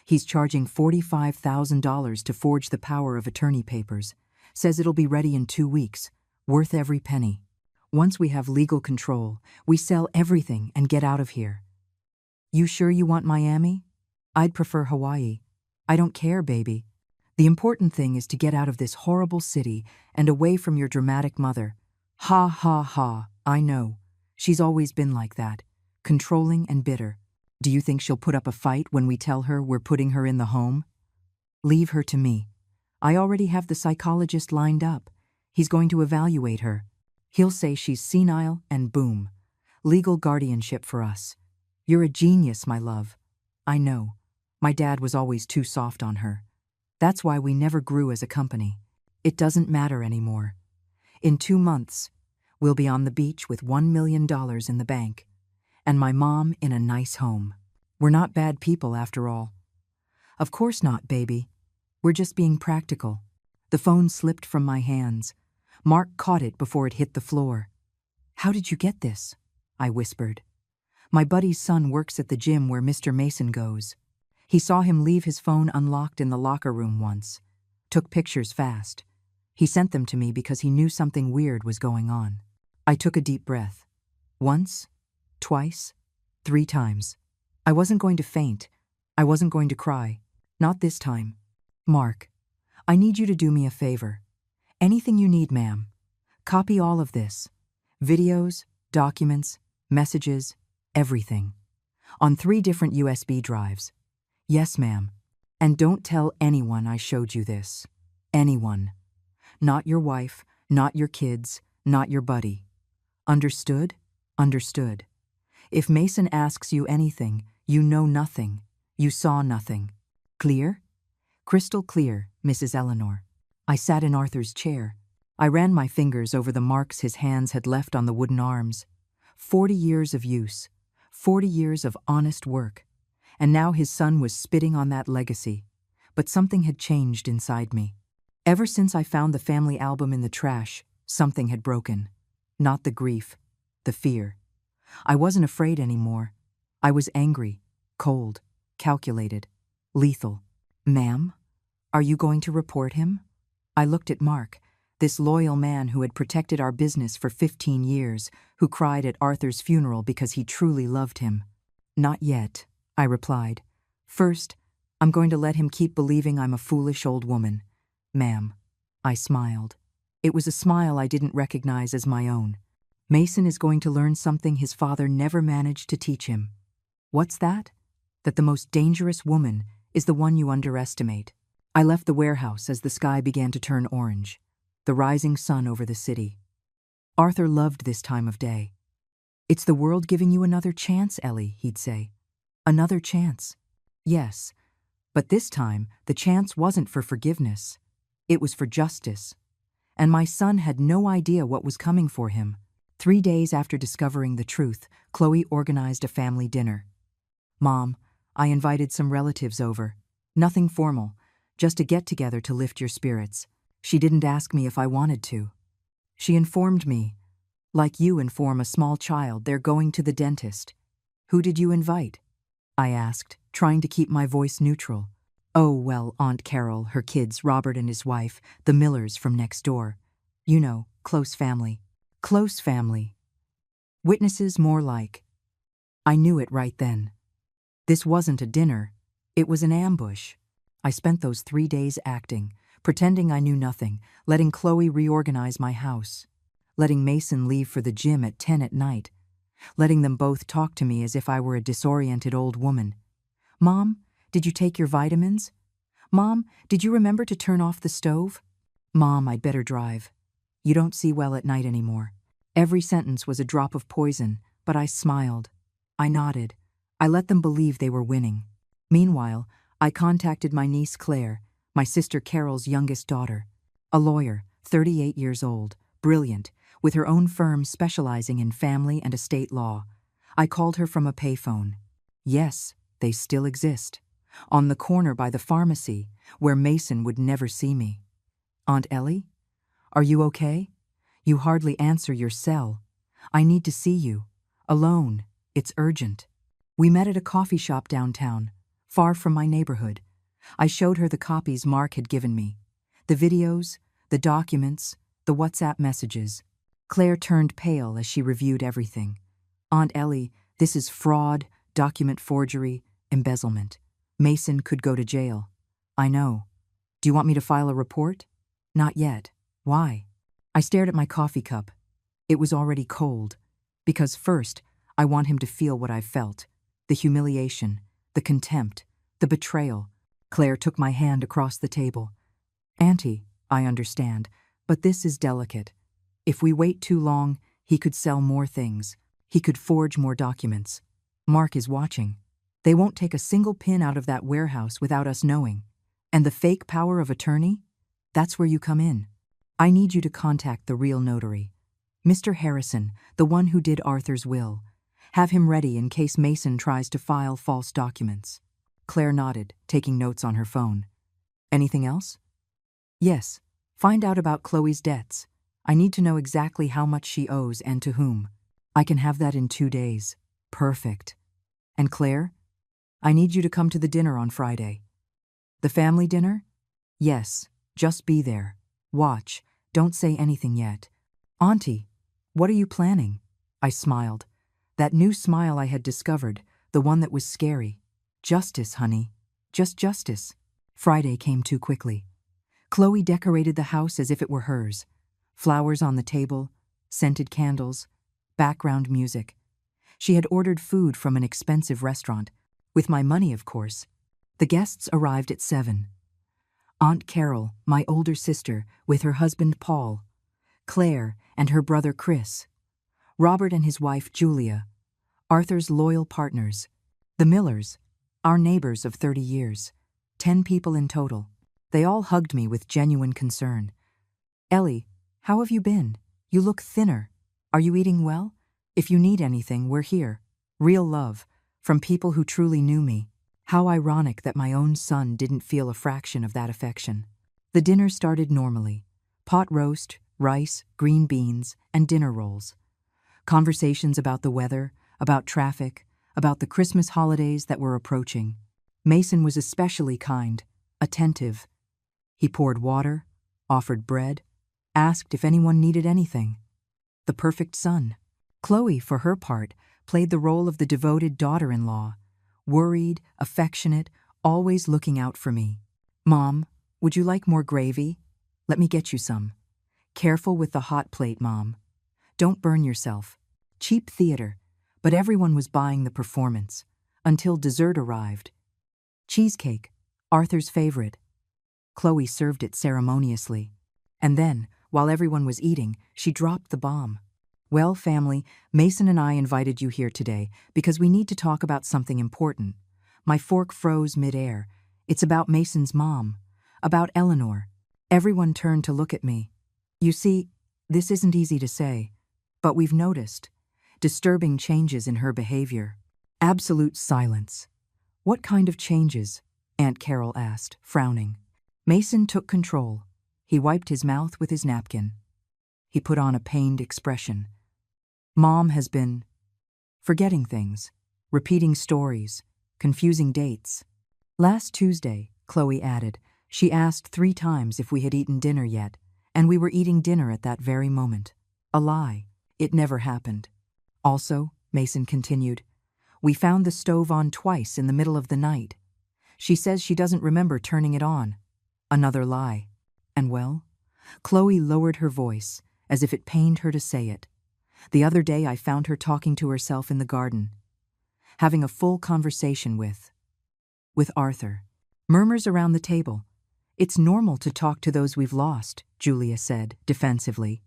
He's charging $45,000 to forge the power of attorney papers. Says it'll be ready in 2 weeks. Worth every penny. Once we have legal control, we sell everything and get out of here." "You sure you want Miami?" "I'd prefer Hawaii." "I don't care, baby. The important thing is to get out of this horrible city and away from your dramatic mother." "Ha ha ha, I know. She's always been like that. Controlling and bitter. Do you think she'll put up a fight when we tell her we're putting her in the home?" "Leave her to me. I already have the psychologist lined up. He's going to evaluate her. He'll say she's senile and boom. Legal guardianship for us. You're a genius, my love. I know. My dad was always too soft on her. That's why we never grew as a company. It doesn't matter anymore. In 2 months, we'll be on the beach with $1 million in the bank, and my mom in a nice home. We're not bad people after all. Of course not, baby. We're just being practical. The phone slipped from my hands. Mark caught it before it hit the floor. How did you get this? I whispered. My buddy's son works at the gym where Mr. Mason goes. He saw him leave his phone unlocked in the locker room once. Took pictures fast. He sent them to me because he knew something weird was going on. I took a deep breath. Once, twice, 3 times. I wasn't going to faint. I wasn't going to cry. Not this time. Mark, I need you to do me a favor. Anything you need, ma'am. Copy all of this. Videos, documents, messages, everything. On 3 different USB drives. Yes, ma'am. And don't tell anyone I showed you this. Anyone. Not your wife, not your kids, not your buddy. Understood? Understood. If Mason asks you anything, you know nothing. You saw nothing. Clear? Crystal clear, Mrs. Eleanor. I sat in Arthur's chair. I ran my fingers over the marks his hands had left on the wooden arms. 40 years of use. 40 years of honest work. And now his son was spitting on that legacy. But something had changed inside me. Ever since I found the family album in the trash, something had broken. Not the grief, the fear. I wasn't afraid anymore. I was angry, cold, calculated, lethal. Ma'am, are you going to report him? I looked at Mark, this loyal man who had protected our business for 15 years, who cried at Arthur's funeral because he truly loved him. Not yet, I replied. First, I'm going to let him keep believing I'm a foolish old woman. Ma'am, I smiled. It was a smile I didn't recognize as my own. Mason is going to learn something his father never managed to teach him. What's that? That the most dangerous woman is the one you underestimate. I left the warehouse as the sky began to turn orange, the rising sun over the city. Arthur loved this time of day. It's the world giving you another chance, Ellie, he'd say. Another chance. Yes, but this time the chance wasn't for forgiveness. It was for justice. And my son had no idea what was coming for him. 3 days after discovering the truth, Chloe organized a family dinner. Mom, I invited some relatives over. Nothing formal, just a get-together to lift your spirits. She didn't ask me if I wanted to. She informed me, like you inform a small child they're going to the dentist. Who did you invite? I asked, trying to keep my voice neutral. Oh, well, Aunt Carol, her kids, Robert and his wife, the Millers from next door. You know, close family. Close family. Witnesses more like. I knew it right then. This wasn't a dinner. It was an ambush. I spent those 3 days acting, pretending I knew nothing, letting Chloe reorganize my house, letting Mason leave for the gym at 10 at night, letting them both talk to me as if I were a disoriented old woman. Mom, did you take your vitamins? Mom, did you remember to turn off the stove? Mom, I'd better drive. You don't see well at night anymore. Every sentence was a drop of poison, but I smiled. I nodded. I let them believe they were winning. Meanwhile, I contacted my niece Claire, my sister Carol's youngest daughter, a lawyer, 38 years old, brilliant, with her own firm specializing in family and estate law. I called her from a payphone. Yes, they still exist. On the corner by the pharmacy, where Mason would never see me. Aunt Ellie? Are you okay? You hardly answer your cell. I need to see you. Alone. It's urgent. We met at a coffee shop downtown, far from my neighborhood. I showed her the copies Mark had given me. The videos, the documents, the WhatsApp messages. Claire turned pale as she reviewed everything. Aunt Ellie, this is fraud, document forgery, embezzlement. Mason could go to jail. I know. Do you want me to file a report? Not yet. Why? I stared at my coffee cup. It was already cold. Because first, I want him to feel what I've felt. The humiliation, the contempt, the betrayal. Claire took my hand across the table. Auntie, I understand, but this is delicate. If we wait too long, he could sell more things. He could forge more documents. Mark is watching. They won't take a single pin out of that warehouse without us knowing. And the fake power of attorney? That's where you come in. I need you to contact the real notary. Mr. Harrison, the one who did Arthur's will. Have him ready in case Mason tries to file false documents. Claire nodded, taking notes on her phone. Anything else? Yes. Find out about Chloe's debts. I need to know exactly how much she owes and to whom. I can have that in 2 days. Perfect. And Claire? I need you to come to the dinner on Friday. The family dinner? Yes. Just be there. Watch. Don't say anything yet. Auntie, what are you planning? I smiled. That new smile I had discovered, the one that was scary. Justice, honey. Just justice. Friday came too quickly. Chloe decorated the house as if it were hers. Flowers on the table, scented candles, background music. She had ordered food from an expensive restaurant, with my money, of course. The guests arrived at 7. Aunt Carol, my older sister, with her husband Paul, Claire and her brother Chris, Robert and his wife Julia, Arthur's loyal partners, the Millers, our neighbors of 30 years, 10 people in total. They all hugged me with genuine concern. Ellie, how have you been? You look thinner. Are you eating well? If you need anything, we're here. Real love, from people who truly knew me. How ironic that my own son didn't feel a fraction of that affection. The dinner started normally. Pot roast, rice, green beans, and dinner rolls. Conversations about the weather, about traffic, about the Christmas holidays that were approaching. Mason was especially kind, attentive. He poured water, offered bread, asked if anyone needed anything. The perfect son. Chloe, for her part, played the role of the devoted daughter-in-law, worried, affectionate, always looking out for me. Mom, would you like more gravy? Let me get you some. Careful with the hot plate, Mom. Don't burn yourself. Cheap theater, but everyone was buying the performance, until dessert arrived. Cheesecake, Arthur's favorite. Chloe served it ceremoniously. And then, while everyone was eating, she dropped the bomb. Well, family, Mason and I invited you here today because we need to talk about something important. My fork froze midair. It's about Mason's mom, about Eleanor. Everyone turned to look at me. You see, this isn't easy to say, but we've noticed disturbing changes in her behavior. Absolute silence. What kind of changes? Aunt Carol asked, frowning. Mason took control. He wiped his mouth with his napkin. He put on a pained expression. Mom has been forgetting things, repeating stories, confusing dates. Last Tuesday, Chloe added, she asked 3 times if we had eaten dinner yet, and we were eating dinner at that very moment. A lie. It never happened. Also, Mason continued, we found the stove on twice in the middle of the night. She says she doesn't remember turning it on. Another lie. And well, Chloe lowered her voice, as if it pained her to say it. The other day I found her talking to herself in the garden, having a full conversation with Arthur. Murmurs around the table. It's normal to talk to those we've lost, Julia said, defensively.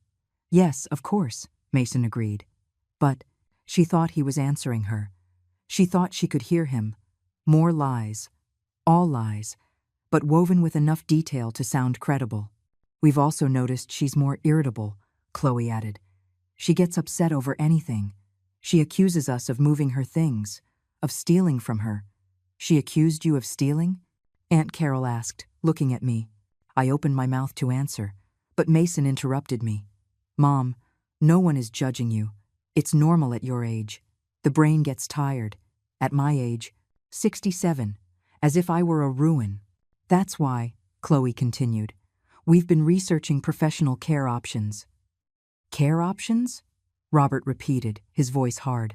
Yes, of course, Mason agreed. But she thought he was answering her. She thought she could hear him. More lies. All lies, but woven with enough detail to sound credible. We've also noticed she's more irritable, Chloe added. She gets upset over anything. She accuses us of moving her things, of stealing from her. She accused you of stealing? Aunt Carol asked, looking at me. I opened my mouth to answer, but Mason interrupted me. Mom, no one is judging you. It's normal at your age. The brain gets tired. At my age, 67, as if I were a ruin. That's why, Chloe continued, we've been researching professional care options. Care options? Robert repeated, his voice hard.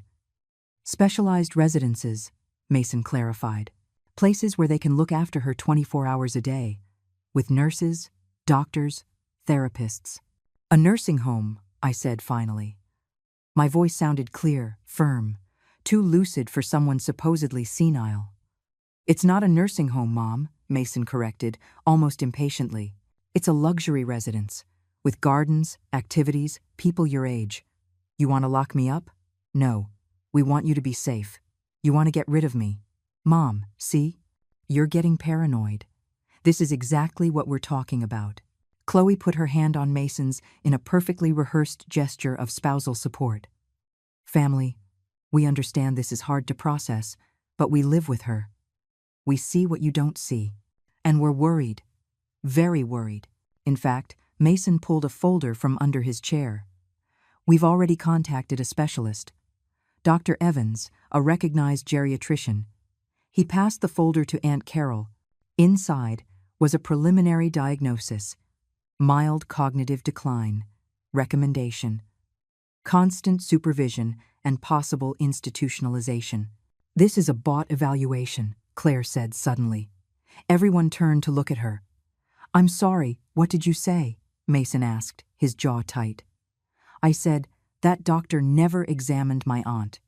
Specialized residences, Mason clarified. Places where they can look after her 24 hours a day, with nurses, doctors, therapists. A nursing home, I said finally. My voice sounded clear, firm, too lucid for someone supposedly senile. It's not a nursing home, Mom, Mason corrected, almost impatiently. It's a luxury residence, with gardens, activities, people your age. You want to lock me up? No. We want you to be safe. You want to get rid of me. Mom, see? You're getting paranoid. This is exactly what we're talking about. Chloe put her hand on Mason's in a perfectly rehearsed gesture of spousal support. Family, we understand this is hard to process, but we live with her. We see what you don't see. And we're worried. Very worried. In fact, Mason pulled a folder from under his chair. We've already contacted a specialist. Dr. Evans, a recognized geriatrician. He passed the folder to Aunt Carol. Inside was a preliminary diagnosis. Mild cognitive decline. Recommendation. Constant supervision and possible institutionalization. This is a bot evaluation, Claire said suddenly. Everyone turned to look at her. I'm sorry, what did you say? Mason asked, his jaw tight. I said, that doctor never examined my aunt.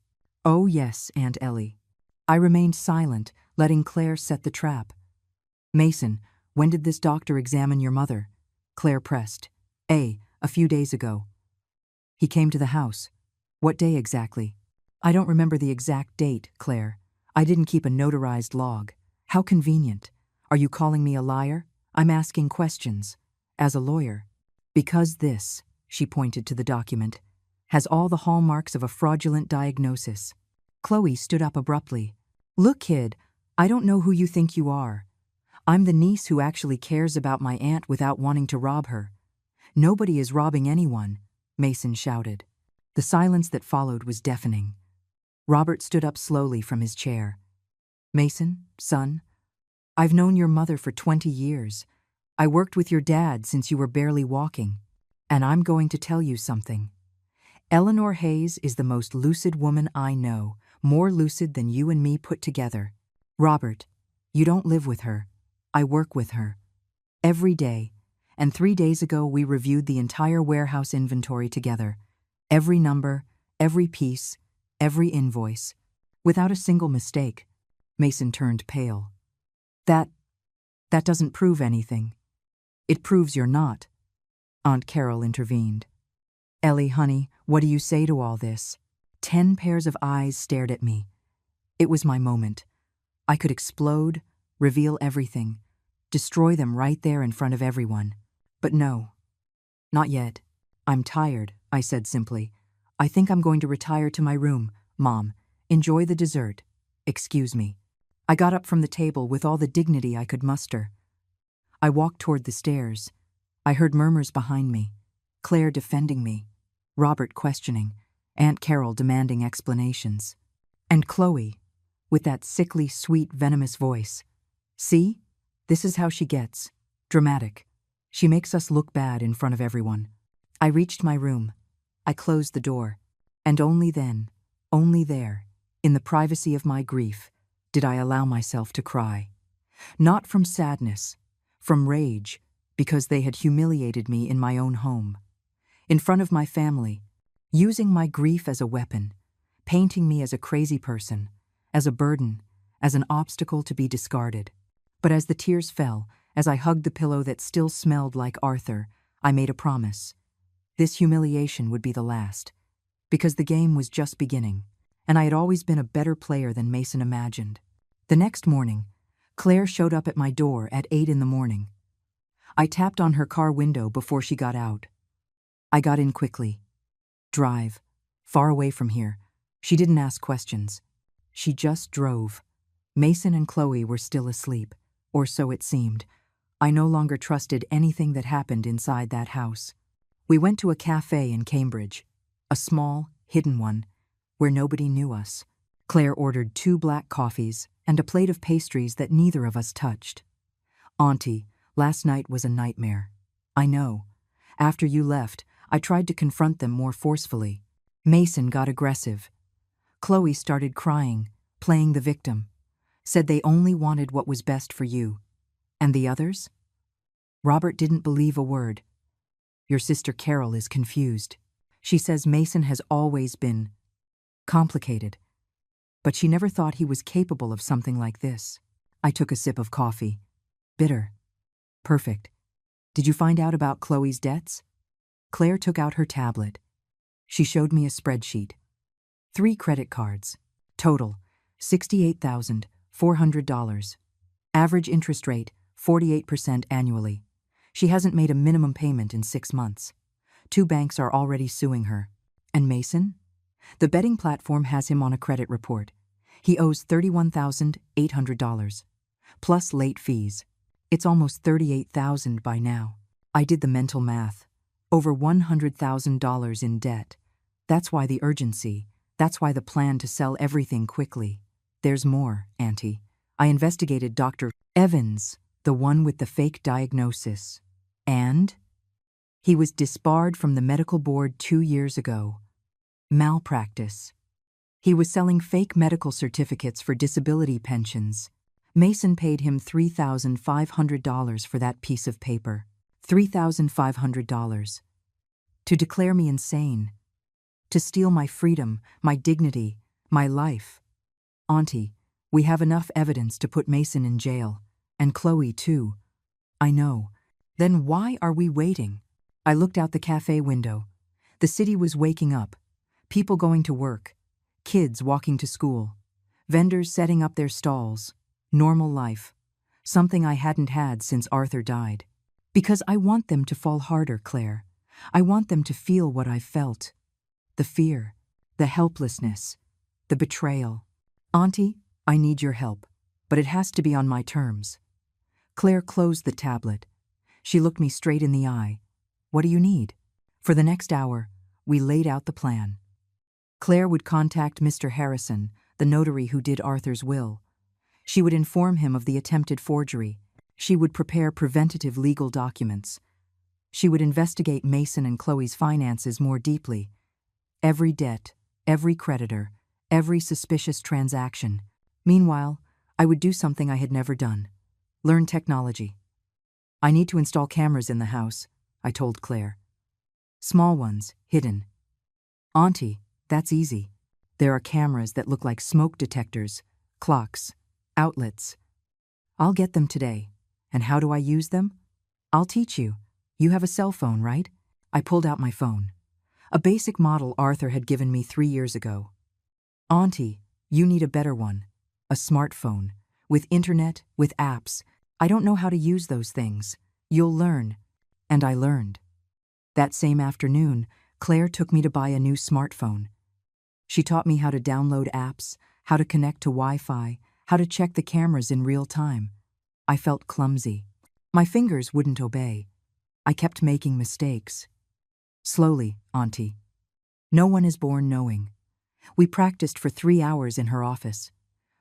Oh yes, Aunt Ellie. I remained silent, letting Claire set the trap. Mason, when did this doctor examine your mother? Claire pressed. A few days ago. He came to the house. What day exactly? I don't remember the exact date, Claire. I didn't keep a notarized log. How convenient. Are you calling me a liar? I'm asking questions. As a lawyer. Because this, she pointed to the document, has all the hallmarks of a fraudulent diagnosis. Chloe stood up abruptly. Look, kid, I don't know who you think you are. I'm the niece who actually cares about my aunt without wanting to rob her. Nobody is robbing anyone, Mason shouted. The silence that followed was deafening. Robert stood up slowly from his chair. Mason, son, I've known your mother for 20 years. I worked with your dad since you were barely walking. And I'm going to tell you something. Eleanor Hayes is the most lucid woman I know, more lucid than you and me put together. Robert, you don't live with her. I work with her. Every day. And 3 days ago we reviewed the entire warehouse inventory together. Every number, every piece, every invoice. Without a single mistake. Mason turned pale. That doesn't prove anything. It proves you're not. Aunt Carol intervened. Ellie, honey, what do you say to all this? 10 pairs of eyes stared at me. It was my moment. I could explode, reveal everything, destroy them right there in front of everyone. But no, not yet. I'm tired, I said simply. I think I'm going to retire to my room. Mom, enjoy the dessert. Excuse me. I got up from the table with all the dignity I could muster. I walked toward the stairs. I heard murmurs behind me. Claire defending me. Robert questioning. Aunt Carol demanding explanations. And Chloe, with that sickly, sweet, venomous voice. See? This is how she gets. Dramatic. She makes us look bad in front of everyone. I reached my room. I closed the door. And only then, only there, in the privacy of my grief, did I allow myself to cry. Not from sadness, from rage, because they had humiliated me in my own home. In front of my family, using my grief as a weapon, painting me as a crazy person, as a burden, as an obstacle to be discarded. But as the tears fell, as I hugged the pillow that still smelled like Arthur, I made a promise. This humiliation would be the last, because the game was just beginning, and I had always been a better player than Mason imagined. The next morning, Claire showed up at my door at 8 in the morning. I tapped on her car window before she got out. I got in quickly. Drive. Far away from here. She didn't ask questions. She just drove. Mason and Chloe were still asleep, or so it seemed. I no longer trusted anything that happened inside that house. We went to a cafe in Cambridge, a small, hidden one, where nobody knew us. Claire ordered 2 black coffees and a plate of pastries that neither of us touched. Auntie, last night was a nightmare. I know. After you left, I tried to confront them more forcefully. Mason got aggressive. Chloe started crying, playing the victim. Said they only wanted what was best for you. And the others? Robert didn't believe a word. Your sister Carol is confused. She says Mason has always been complicated. But she never thought he was capable of something like this. I took a sip of coffee. Bitter. Perfect. Did you find out about Chloe's debts? Claire took out her tablet. She showed me a spreadsheet. 3 credit cards. Total, $68,400. Average interest rate, 48% annually. She hasn't made a minimum payment in 6 months. 2 banks are already suing her. And Mason? The betting platform has him on a credit report. He owes $31,800. Plus late fees. It's almost $38,000 by now. I did the mental math. Over $100,000 in debt. That's why the urgency. That's why the plan to sell everything quickly. There's more, Auntie. I investigated Dr. Evans, the one with the fake diagnosis. And? He was disbarred from the medical board 2 years ago. Malpractice. He was selling fake medical certificates for disability pensions. Mason paid him $3,500 for that piece of paper. $3,500. To declare me insane. To steal my freedom, my dignity, my life. Auntie, we have enough evidence to put Mason in jail. And Chloe, too. I know. Then why are we waiting? I looked out the cafe window. The city was waking up. People going to work. Kids walking to school. Vendors setting up their stalls. Normal life. Something I hadn't had since Arthur died. Because I want them to fall harder, Claire. I want them to feel what I felt. The fear. The helplessness. The betrayal. Auntie, I need your help. But it has to be on my terms. Claire closed the tablet. She looked me straight in the eye. What do you need? For the next hour, we laid out the plan. Claire would contact Mr. Harrison, the notary who did Arthur's will. She would inform him of the attempted forgery. She would prepare preventative legal documents. She would investigate Mason and Chloe's finances more deeply. Every debt, every creditor, every suspicious transaction. Meanwhile, I would do something I had never done. Learn technology. I need to install cameras in the house, I told Claire. Small ones, hidden. Auntie, that's easy. There are cameras that look like smoke detectors, clocks, outlets. I'll get them today. And how do I use them? I'll teach you. You have a cell phone, right? I pulled out my phone. A basic model Arthur had given me 3 years ago. Auntie, you need a better one. A smartphone. With internet, with apps. I don't know how to use those things. You'll learn. And I learned. That same afternoon, Claire took me to buy a new smartphone. She taught me how to download apps, how to connect to Wi-Fi, how to check the cameras in real time. I felt clumsy. My fingers wouldn't obey. I kept making mistakes. Slowly, Auntie. No one is born knowing. We practiced for 3 hours in her office.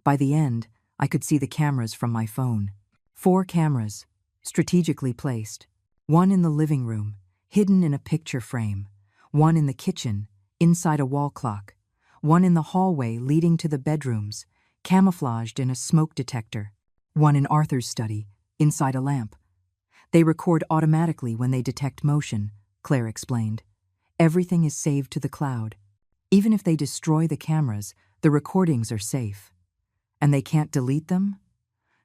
By the end, I could see the cameras from my phone. 4 cameras, strategically placed. 1 in the living room, hidden in a picture frame. 1 in the kitchen, inside a wall clock. 1 in the hallway leading to the bedrooms, camouflaged in a smoke detector. 1 in Arthur's study, inside a lamp. They record automatically when they detect motion, Claire explained. Everything is saved to the cloud. Even if they destroy the cameras, the recordings are safe. And they can't delete them?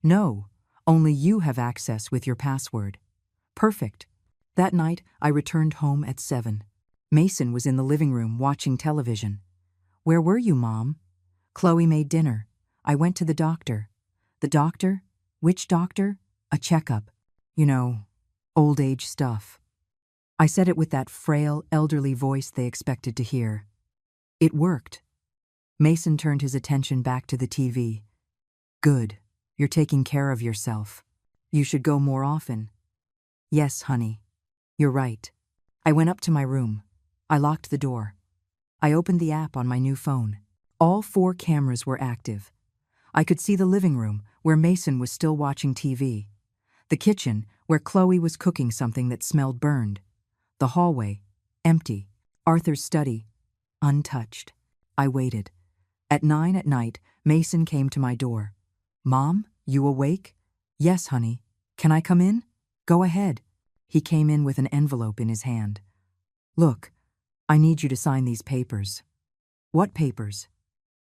No, only you have access with your password. Perfect. That night, I returned home at 7. Mason was in the living room watching television. Where were you, Mom? Chloe made dinner. I went to the doctor. The doctor? Which doctor? A checkup. You know, old age stuff. I said it with that frail, elderly voice they expected to hear. It worked. Mason turned his attention back to the TV. Good. You're taking care of yourself. You should go more often. Yes, honey. You're right. I went up to my room. I locked the door. I opened the app on my new phone. All 4 cameras were active. I could see the living room, where Mason was still watching TV. The kitchen, where Chloe was cooking something that smelled burned. The hallway, empty. Arthur's study, untouched. I waited. At 9 at night, Mason came to my door. Mom, you awake? Yes, honey. Can I come in? Go ahead. He came in with an envelope in his hand. Look, I need you to sign these papers. What papers?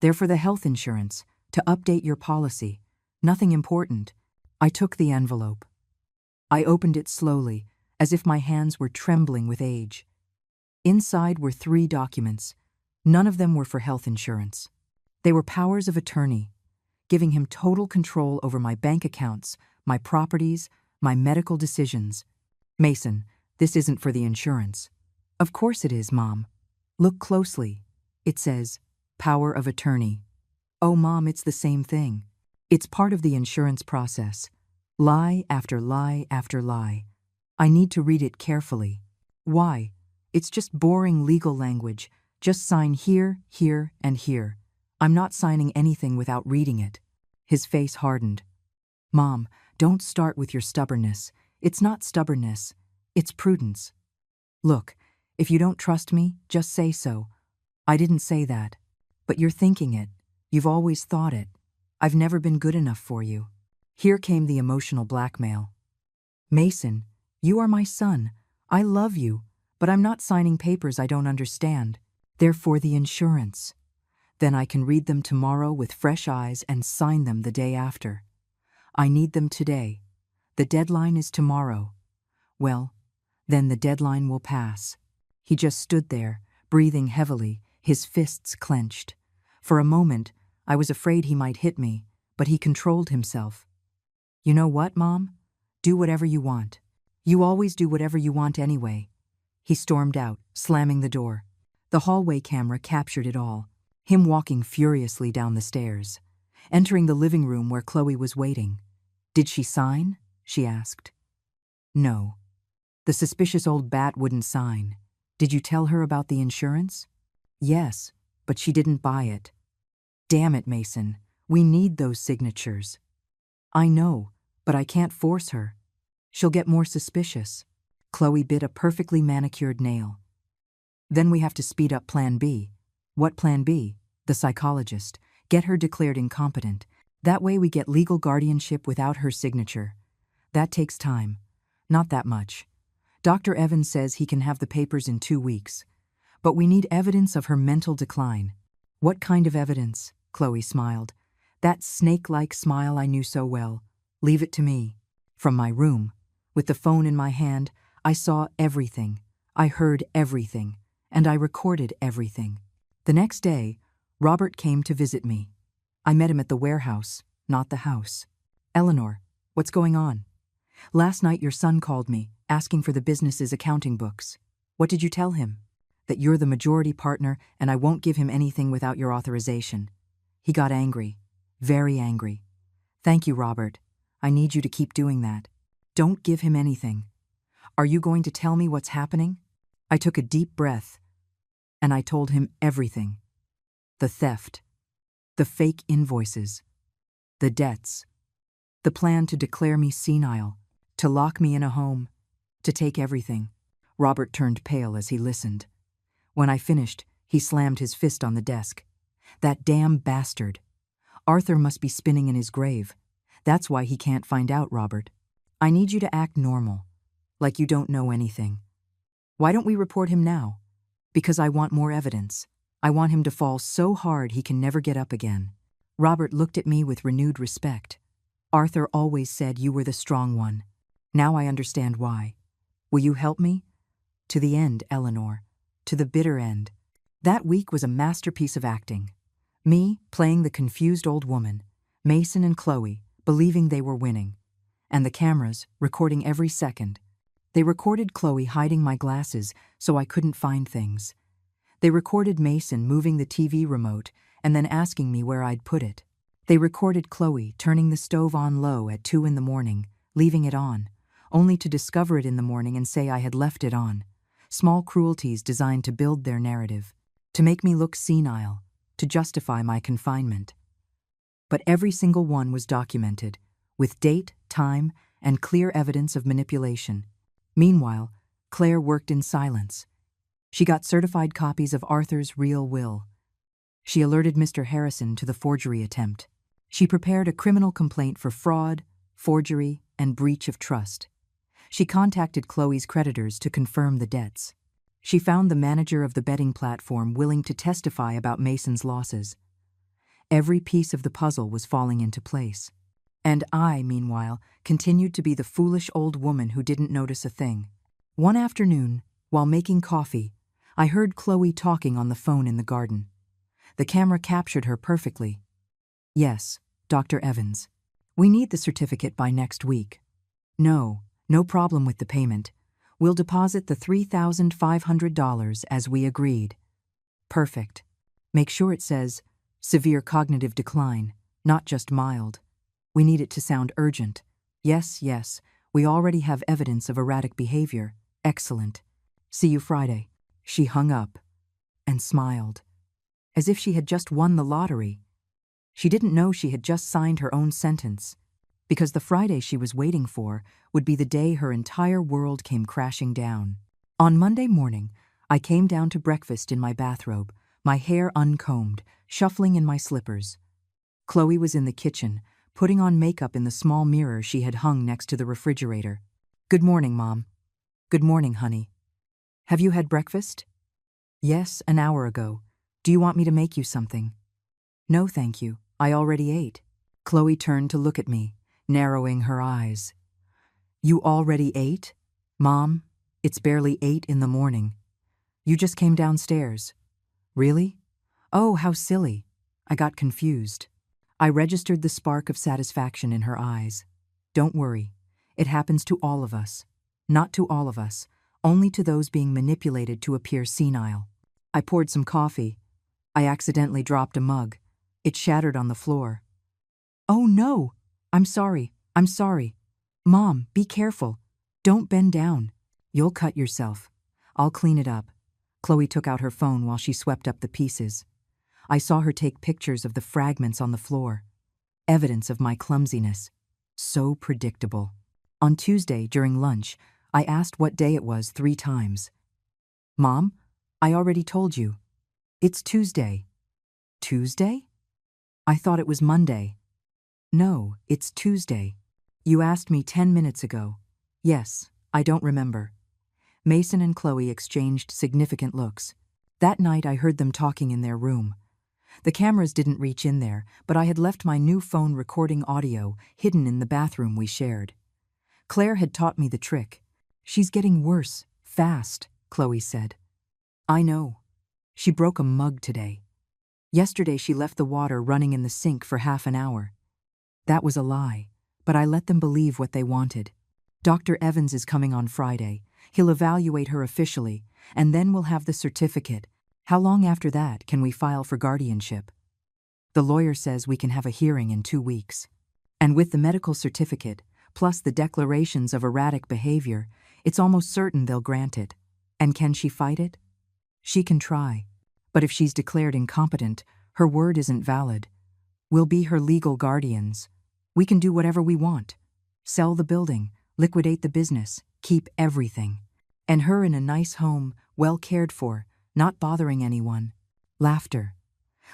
They're for the health insurance, to update your policy. Nothing important. I took the envelope. I opened it slowly, as if my hands were trembling with age. Inside were 3 documents. None of them were for health insurance. They were powers of attorney, giving him total control over my bank accounts, my properties, my medical decisions. Mason, this isn't for the insurance. Of course it is, Mom. Look closely. It says, power of attorney. Oh, Mom, it's the same thing. It's part of the insurance process. Lie after lie after lie. I need to read it carefully. Why? It's just boring legal language. Just sign here, here, and here. I'm not signing anything without reading it. His face hardened. Mom, don't start with your stubbornness. It's not stubbornness. It's prudence. Look, if you don't trust me, just say so. I didn't say that. But you're thinking it. You've always thought it. I've never been good enough for you. Here came the emotional blackmail. Mason, you are my son. I love you, but I'm not signing papers I don't understand. They're for the insurance. Then I can read them tomorrow with fresh eyes and sign them the day after. I need them today. The deadline is tomorrow. Well, then the deadline will pass. He just stood there, breathing heavily, his fists clenched. For a moment, I was afraid he might hit me, but he controlled himself. You know what, Mom? Do whatever you want. You always do whatever you want anyway. He stormed out, slamming the door. The hallway camera captured it all. Him walking furiously down the stairs, entering the living room where Chloe was waiting. Did she sign? She asked. No. The suspicious old bat wouldn't sign. Did you tell her about the insurance? Yes, but she didn't buy it. Damn it, Mason. We need those signatures. I know, but I can't force her. She'll get more suspicious. Chloe bit a perfectly manicured nail. Then we have to speed up Plan B. What Plan B? The psychologist. Get her declared incompetent. That way we get legal guardianship without her signature. That takes time. Not that much. Dr. Evans says he can have the papers in 2 weeks. But we need evidence of her mental decline. What kind of evidence? Chloe smiled. That snake-like smile I knew so well. Leave it to me. From my room, with the phone in my hand, I saw everything. I heard everything. And I recorded everything. The next day, Robert came to visit me. I met him at the warehouse, not the house. Eleanor, what's going on? Last night your son called me, asking for the business's accounting books. What did you tell him? That you're the majority partner and I won't give him anything without your authorization. He got angry. Very angry. Thank you, Robert. I need you to keep doing that. Don't give him anything. Are you going to tell me what's happening? I took a deep breath, and I told him everything. The theft, the fake invoices, the debts, the plan to declare me senile, to lock me in a home, to take everything. Robert turned pale as he listened. When I finished, he slammed his fist on the desk. That damn bastard. Arthur must be spinning in his grave. That's why he can't find out, Robert. I need you to act normal, like you don't know anything. Why don't we report him now? Because I want more evidence. I want him to fall so hard he can never get up again. Robert looked at me with renewed respect. Arthur always said you were the strong one. Now I understand why. Will you help me? To the end, Eleanor. To the bitter end. That week was a masterpiece of acting. Me, playing the confused old woman. Mason and Chloe, believing they were winning. And the cameras, recording every second. They recorded Chloe hiding my glasses so I couldn't find things. They recorded Mason moving the TV remote and then asking me where I'd put it. They recorded Chloe turning the stove on low at 2 in the morning, leaving it on, only to discover it in the morning and say I had left it on. Small cruelties designed to build their narrative, to make me look senile, to justify my confinement. But every single one was documented, with date, time, and clear evidence of manipulation. Meanwhile, Claire worked in silence. She got certified copies of Arthur's real will. She alerted Mr. Harrison to the forgery attempt. She prepared a criminal complaint for fraud, forgery, and breach of trust. She contacted Chloe's creditors to confirm the debts. She found the manager of the betting platform willing to testify about Mason's losses. Every piece of the puzzle was falling into place. And I, meanwhile, continued to be the foolish old woman who didn't notice a thing. One afternoon, while making coffee, I heard Chloe talking on the phone in the garden. The camera captured her perfectly. Yes, Dr. Evans. We need the certificate by next week. No, no problem with the payment. We'll deposit the $3,500 as we agreed. Perfect. Make sure it says severe cognitive decline, not just mild. We need it to sound urgent. Yes, yes, we already have evidence of erratic behavior. Excellent. See you Friday. She hung up and smiled, as if she had just won the lottery. She didn't know she had just signed her own sentence, because the Friday she was waiting for would be the day her entire world came crashing down. On Monday morning, I came down to breakfast in my bathrobe, my hair uncombed, shuffling in my slippers. Chloe was in the kitchen, putting on makeup in the small mirror she had hung next to the refrigerator. Good morning, Mom. Good morning, honey. Have you had breakfast? Yes, an hour ago. Do you want me to make you something? No, thank you. I already ate. Chloe turned to look at me, narrowing her eyes. You already ate? Mom, it's barely 8 in the morning. You just came downstairs. Really? Oh, how silly. I got confused. I registered the spark of satisfaction in her eyes. Don't worry. It happens to all of us. Not to all of us, only to those being manipulated to appear senile. I poured some coffee. I accidentally dropped a mug. It shattered on the floor. Oh no! I'm sorry. I'm sorry. Mom, be careful. Don't bend down. You'll cut yourself. I'll clean it up. Chloe took out her phone while she swept up the pieces. I saw her take pictures of the fragments on the floor. Evidence of my clumsiness. So predictable. On Tuesday, during lunch, I asked what day it was 3 times. Mom, I already told you. It's Tuesday. Tuesday? I thought it was Monday. No, it's Tuesday. You asked me 10 minutes ago. Yes, I don't remember. Mason and Chloe exchanged significant looks. That night I heard them talking in their room. The cameras didn't reach in there, but I had left my new phone recording audio hidden in the bathroom we shared. Claire had taught me the trick. She's getting worse, fast, Chloe said. I know. She broke a mug today. Yesterday she left the water running in the sink for half an hour. That was a lie, but I let them believe what they wanted. Dr. Evans is coming on Friday. He'll evaluate her officially, and then we'll have the certificate. How long after that can we file for guardianship? The lawyer says we can have a hearing in 2 weeks. And with the medical certificate, plus the declarations of erratic behavior, it's almost certain they'll grant it. And can she fight it? She can try. But if she's declared incompetent, her word isn't valid. We'll be her legal guardians. We can do whatever we want. Sell the building, liquidate the business, keep everything. And her in a nice home, well cared for, not bothering anyone. Laughter.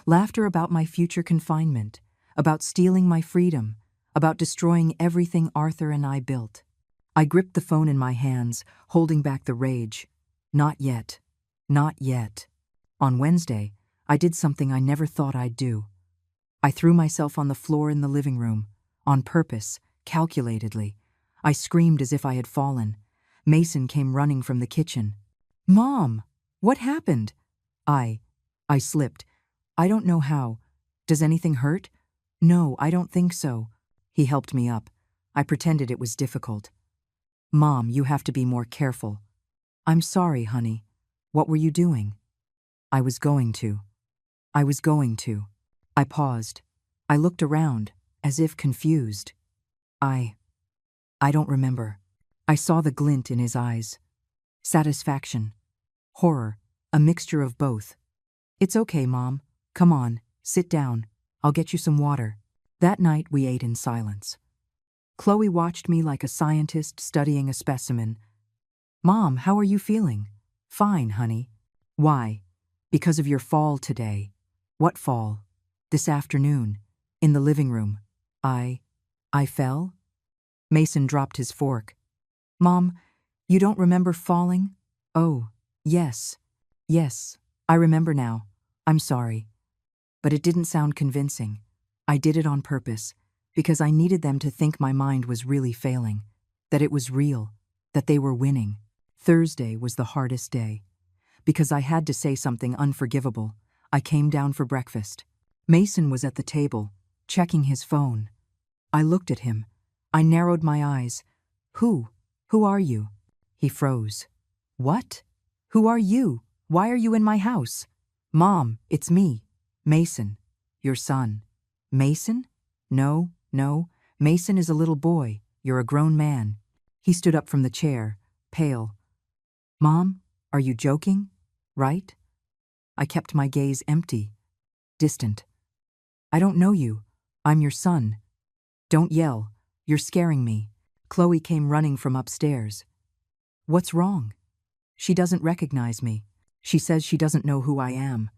Laughter about my future confinement, about stealing my freedom, about destroying everything Arthur and I built. I gripped the phone in my hands, holding back the rage. Not yet. Not yet. On Wednesday, I did something I never thought I'd do. I threw myself on the floor in the living room, on purpose, calculatedly. I screamed as if I had fallen. Mason came running from the kitchen. Mom, what happened? I slipped. I don't know how. Does anything hurt? No, I don't think so. He helped me up. I pretended it was difficult. Mom, you have to be more careful. I'm sorry, honey. What were you doing? I was going to. I paused. I looked around, as if confused. I don't remember. I saw the glint in his eyes. Satisfaction. Horror. A mixture of both. It's okay, Mom. Come on, sit down. I'll get you some water. That night we ate in silence. Chloe watched me like a scientist studying a specimen. Mom, how are you feeling? Fine, honey. Why? Because of your fall today. What fall? This afternoon. In the living room. I fell? Mason dropped his fork. Mom, you don't remember falling? Oh, yes. Yes, I remember now. I'm sorry. But it didn't sound convincing. I did it on purpose, because I needed them to think my mind was really failing, that it was real, that they were winning. Thursday was the hardest day. Because I had to say something unforgivable. I came down for breakfast. Mason was at the table, checking his phone. I looked at him. I narrowed my eyes. Who? Who are you? He froze. What? Who are you? Why are you in my house? Mom, it's me. Mason. Your son. Mason? No, no. Mason is a little boy. You're a grown man. He stood up from the chair, pale. Mom, are you joking? Right? I kept my gaze empty, distant. I don't know you. I'm your son. Don't yell. You're scaring me. Chloe came running from upstairs. What's wrong? She doesn't recognize me. She says she doesn't know who I am.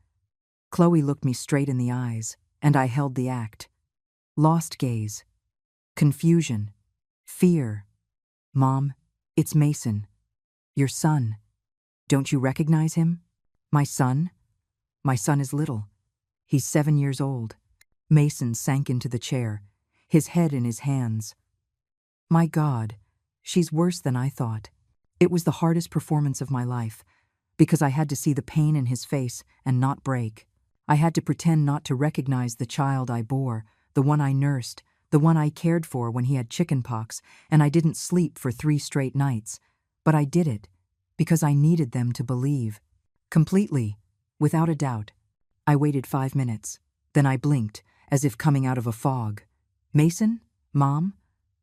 Chloe looked me straight in the eyes, and I held the act. Lost gaze. Confusion. Fear. Mom, it's Mason. Your son. Don't you recognize him? My son? My son is little. He's 7 years old. Mason sank into the chair, his head in his hands. My God, she's worse than I thought. It was the hardest performance of my life, because I had to see the pain in his face and not break. I had to pretend not to recognize the child I bore, the one I nursed, the one I cared for when he had chickenpox, and I didn't sleep for 3 straight nights. But I did it, because I needed them to believe. Completely, without a doubt. I waited 5 minutes. Then I blinked, as if coming out of a fog. Mason? Mom?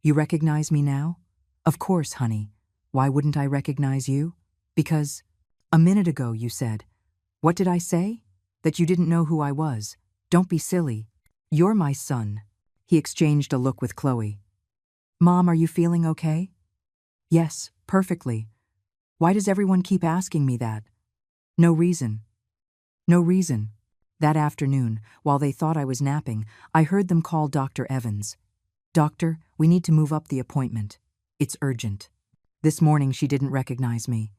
You recognize me now? Of course, honey. Why wouldn't I recognize you? Because a minute ago you said. What did I say? That you didn't know who I was. Don't be silly. You're my son. He exchanged a look with Chloe. Mom, are you feeling okay? Yes, perfectly. Why does everyone keep asking me that? No reason. No reason. That afternoon, while they thought I was napping, I heard them call Dr. Evans. Doctor, we need to move up the appointment. It's urgent. This morning she didn't recognize me.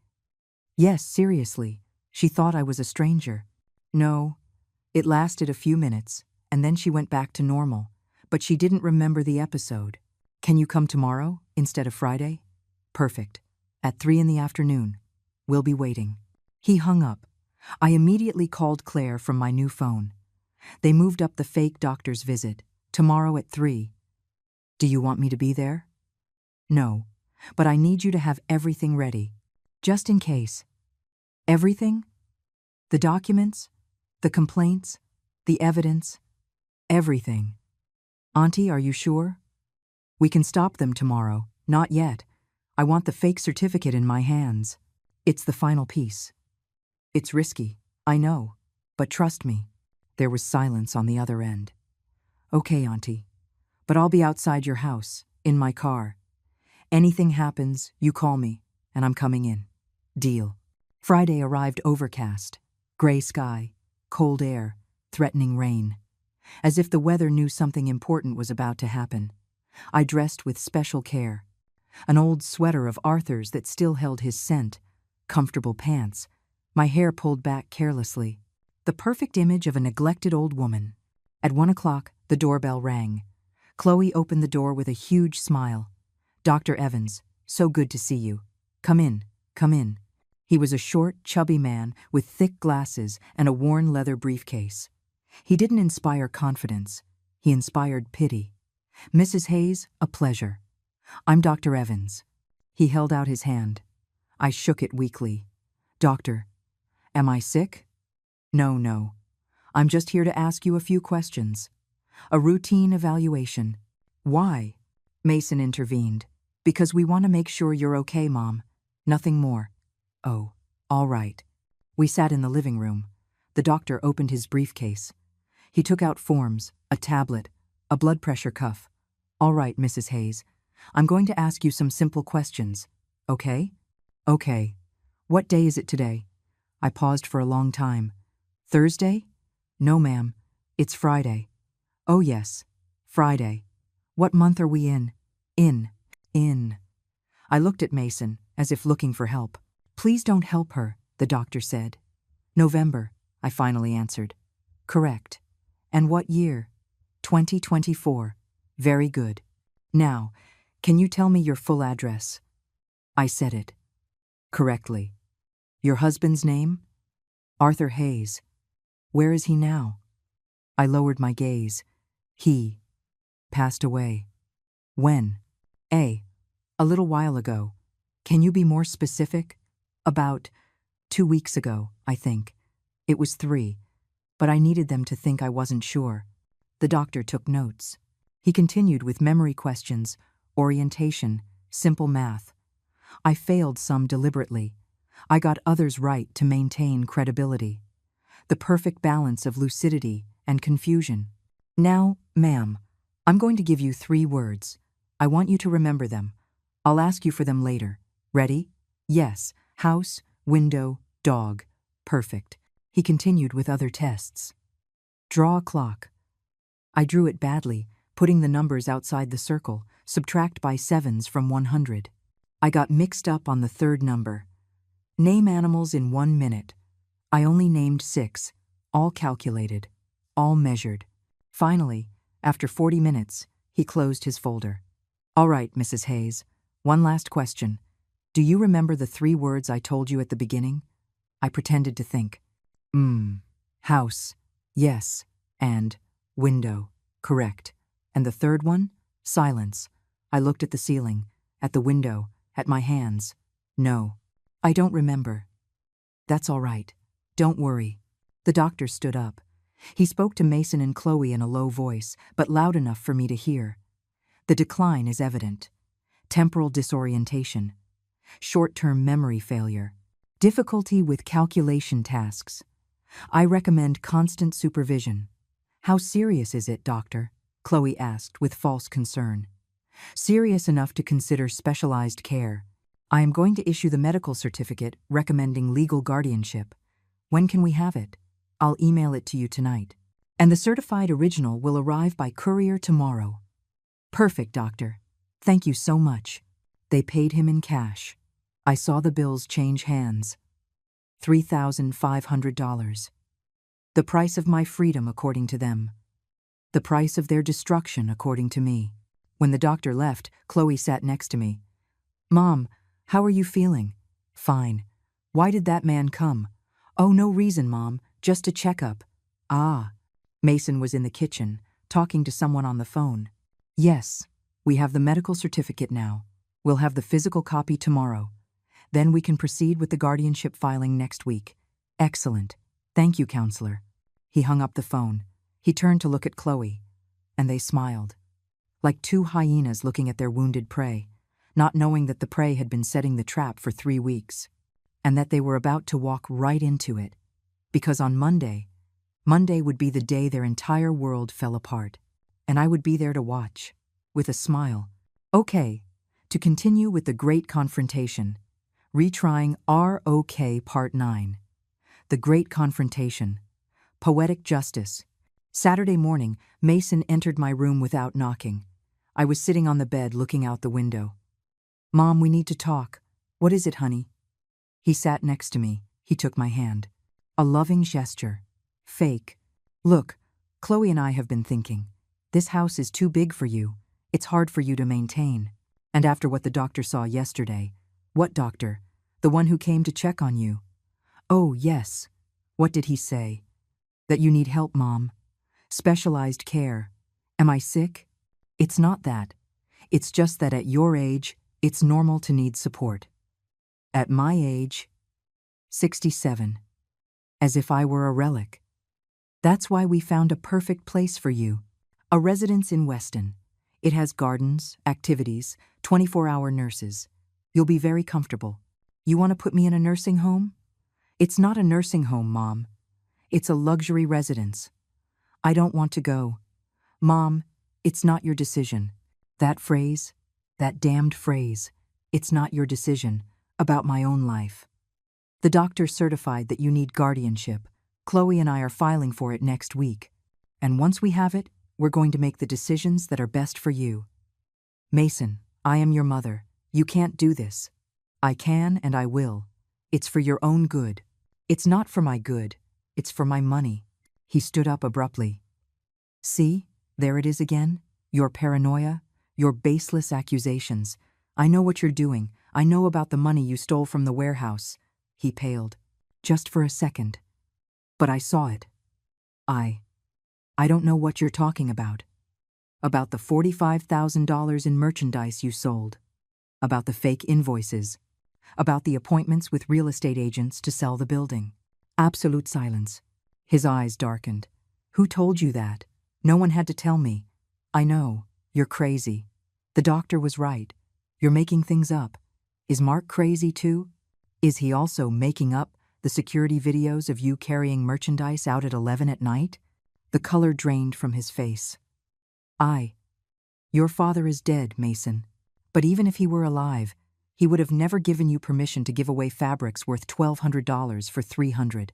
Yes, seriously. She thought I was a stranger. No. It lasted a few minutes, and then she went back to normal. But she didn't remember the episode. Can you come tomorrow, instead of Friday? Perfect. At 3 in the afternoon. We'll be waiting. He hung up. I immediately called Claire from my new phone. They moved up the fake doctor's visit, tomorrow at 3. Do you want me to be there? No, but I need you to have everything ready, just in case. Everything? The documents, the complaints, the evidence, everything. Auntie, are you sure? We can stop them tomorrow. Not yet. I want the fake certificate in my hands. It's the final piece. It's risky, I know, but trust me. There was silence on the other end. Okay, Auntie, but I'll be outside your house, in my car. Anything happens, you call me, and I'm coming in. Deal. Friday arrived overcast, gray sky, cold air, threatening rain. As if the weather knew something important was about to happen. I dressed with special care. An old sweater of Arthur's that still held his scent, comfortable pants, my hair pulled back carelessly. The perfect image of a neglected old woman. At 1 o'clock, the doorbell rang. Chloe opened the door with a huge smile. Dr. Evans, so good to see you. Come in, come in. He was a short, chubby man with thick glasses and a worn leather briefcase. He didn't inspire confidence. He inspired pity. Mrs. Hayes, a pleasure. I'm Dr. Evans. He held out his hand. I shook it weakly. Doctor, am I sick? No, no. I'm just here to ask you a few questions. A routine evaluation. Why? Mason intervened. Because we want to make sure you're okay, Mom. Nothing more. Oh, all right. We sat in the living room. The doctor opened his briefcase. He took out forms, a tablet, a blood pressure cuff. All right, Mrs. Hayes. I'm going to ask you some simple questions. Okay? Okay. What day is it today? I paused for a long time. Thursday? No, ma'am. It's Friday. Oh, yes. Friday. What month are we in? In. I looked at Mason, as if looking for help. Please don't help her, the doctor said. November, I finally answered. Correct. And what year? 2024. Very good. Now, can you tell me your full address? I said it. Correctly. Your husband's name? Arthur Hayes. Where is he now? I lowered my gaze. He passed away. When? A little while ago. Can you be more specific? About 2 weeks ago, I think. It was 3, but I needed them to think I wasn't sure. The doctor took notes. He continued with memory questions, orientation, simple math. I failed some deliberately. I got others right to maintain credibility. The perfect balance of lucidity and confusion. Now, ma'am, I'm going to give you 3 words. I want you to remember them. I'll ask you for them later. Ready? Yes. House, window, dog. Perfect. He continued with other tests. Draw a clock. I drew it badly, putting the numbers outside the circle, subtract by 7s from 100. I got mixed up on the 3rd number. Name animals in 1 minute. I only named 6, all calculated, all measured. Finally, after 40 minutes, he closed his folder. All right, Mrs. Hayes, one last question. Do you remember the 3 words I told you at the beginning? I pretended to think. House, yes, and window, correct. And the 3rd one? Silence. I looked at the ceiling, at the window, at my hands. No, I don't remember. That's all right. Don't worry. The doctor stood up. He spoke to Mason and Chloe in a low voice, but loud enough for me to hear. The decline is evident. Temporal disorientation. Short-term memory failure. Difficulty with calculation tasks. I recommend constant supervision. How serious is it, doctor? Chloe asked with false concern. Serious enough to consider specialized care. I am going to issue the medical certificate recommending legal guardianship. When can we have it? I'll email it to you tonight. And the certified original will arrive by courier tomorrow. Perfect, doctor. Thank you so much. They paid him in cash. I saw the bills change hands. $3,500. The price of my freedom, according to them. The price of their destruction, according to me. When the doctor left, Chloe sat next to me. Mom, how are you feeling? Fine. Why did that man come? Oh, no reason, Mom. Just a checkup. Ah. Mason was in the kitchen, talking to someone on the phone. Yes, we have the medical certificate now. We'll have the physical copy tomorrow. Then we can proceed with the guardianship filing next week. Excellent. Thank you, counselor. He hung up the phone. He turned to look at Chloe, and they smiled. Like 2 hyenas looking at their wounded prey, not knowing that the prey had been setting the trap for 3 weeks, and that they were about to walk right into it, because on Monday would be the day their entire world fell apart, and I would be there to watch, with a smile. Okay, to continue with the great confrontation, retrying ROK Part 9. The Great Confrontation. Poetic Justice. Saturday morning, Mason entered my room without knocking. I was sitting on the bed looking out the window. Mom, we need to talk. What is it, honey? He sat next to me. He took my hand. A loving gesture. Fake. Look, Chloe and I have been thinking. This house is too big for you. It's hard for you to maintain. And after what the doctor saw yesterday. What doctor? The one who came to check on you. Oh, yes. What did he say? That you need help, Mom. Specialized care. Am I sick? It's not that. It's just that at your age, it's normal to need support. At my age, 67. As if I were a relic. That's why we found a perfect place for you. A residence in Weston. It has gardens, activities, 24-hour nurses. You'll be very comfortable. You want to put me in a nursing home? It's not a nursing home, Mom. It's a luxury residence. I don't want to go. Mom, it's not your decision. That phrase, that damned phrase, it's not your decision, about my own life. The doctor certified that you need guardianship. Chloe and I are filing for it next week. And once we have it, we're going to make the decisions that are best for you. Mason, I am your mother. You can't do this. I can and I will. It's for your own good. It's not for my good. It's for my money. He stood up abruptly. See, there it is again. Your paranoia, your baseless accusations. I know what you're doing. I know about the money you stole from the warehouse. He paled. Just for a second. But I saw it. I don't know what you're talking about. About the $45,000 in merchandise you sold. About the fake invoices. About the appointments with real estate agents to sell the building. Absolute silence. His eyes darkened. Who told you that? No one had to tell me. I know. You're crazy. The doctor was right. You're making things up. Is Mark crazy too? Is he also making up the security videos of you carrying merchandise out at 11 at night? The color drained from his face. Your father is dead, Mason. But even if he were alive, he would have never given you permission to give away fabrics worth $1,200 for $300.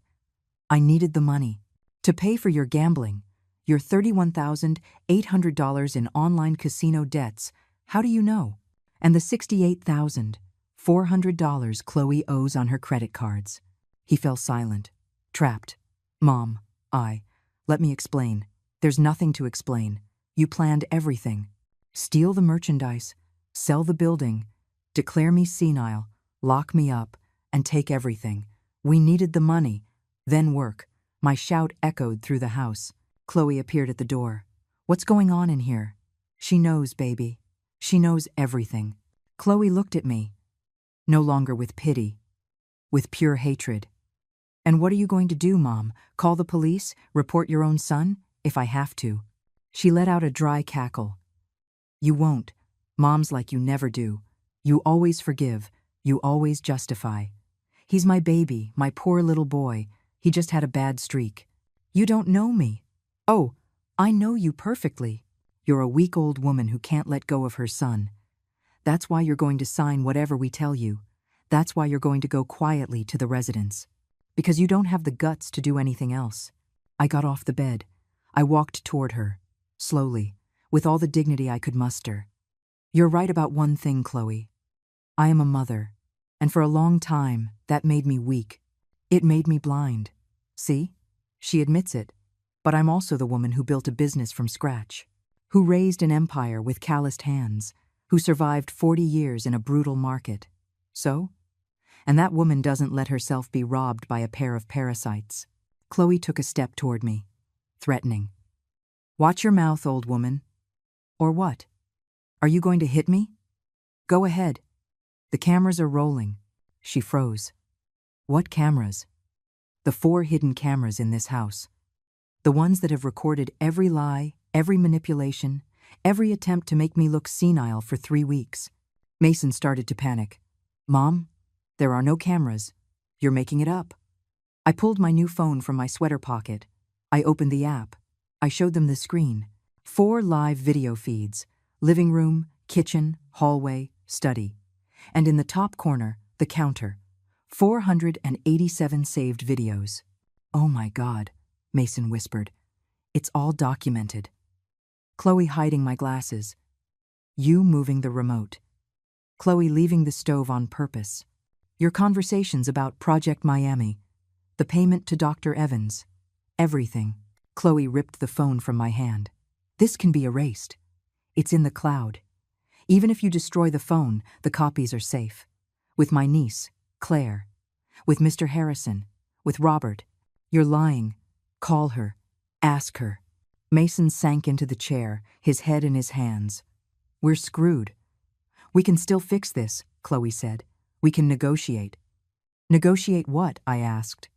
I needed the money to pay for your gambling, your $31,800 in online casino debts. How do you know? And the $68,400 Chloe owes on her credit cards. He fell silent, trapped. Mom, let me explain. There's nothing to explain. You planned everything. Steal the merchandise, sell the building, declare me senile, lock me up, and take everything. We needed the money, then work. My shout echoed through the house. Chloe appeared at the door. What's going on in here? She knows, baby. She knows everything. Chloe looked at me, no longer with pity, with pure hatred. And what are you going to do, Mom? Call the police? Report your own son? If I have to. She let out a dry cackle. You won't. Moms like you never do. You always forgive. You always justify. He's my baby, my poor little boy. He just had a bad streak. You don't know me. Oh, I know you perfectly. You're a weak old woman who can't let go of her son. That's why you're going to sign whatever we tell you. That's why you're going to go quietly to the residence. Because you don't have the guts to do anything else. I got off the bed. I walked toward her, slowly, with all the dignity I could muster. You're right about one thing, Chloe. I am a mother, and for a long time, that made me weak. It made me blind. See? She admits it. But I'm also the woman who built a business from scratch, who raised an empire with calloused hands, who survived 40 years in a brutal market. So? And that woman doesn't let herself be robbed by a pair of parasites. Chloe took a step toward me, threatening. Watch your mouth, old woman. Or what? Are you going to hit me? Go ahead. The cameras are rolling. She froze. What cameras? The 4 hidden cameras in this house. The ones that have recorded every lie, every manipulation, every attempt to make me look senile for 3 weeks. Mason started to panic. Mom? There are no cameras. You're making it up. I pulled my new phone from my sweater pocket. I opened the app. I showed them the screen. 4 live video feeds. Living room, kitchen, hallway, study. And in the top corner, the counter. 487 saved videos. Oh my God, Mason whispered. It's all documented. Chloe hiding my glasses. You moving the remote. Chloe leaving the stove on purpose. Your conversations about Project Miami, the payment to Dr. Evans, everything. Chloe ripped the phone from my hand. This can be erased. It's in the cloud. Even if you destroy the phone, the copies are safe. With my niece, Claire. With Mr. Harrison. With Robert. You're lying. Call her. Ask her. Mason sank into the chair, his head in his hands. We're screwed. We can still fix this, Chloe said. We can negotiate. Negotiate what? I asked.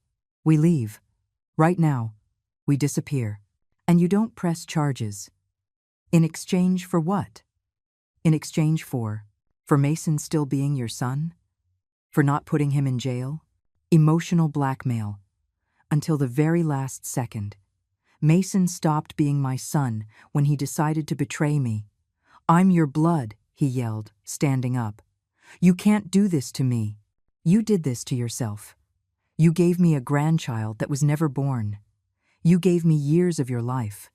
We leave. Right now. We disappear. And you don't press charges. In exchange for what? In exchange for Mason still being your son? For not putting him in jail? Emotional blackmail. Until the very last second. Mason stopped being my son when he decided to betray me. I'm your blood, he yelled, standing up. You can't do this to me. You did this to yourself. You gave me a grandchild that was never born. You gave me years of your life.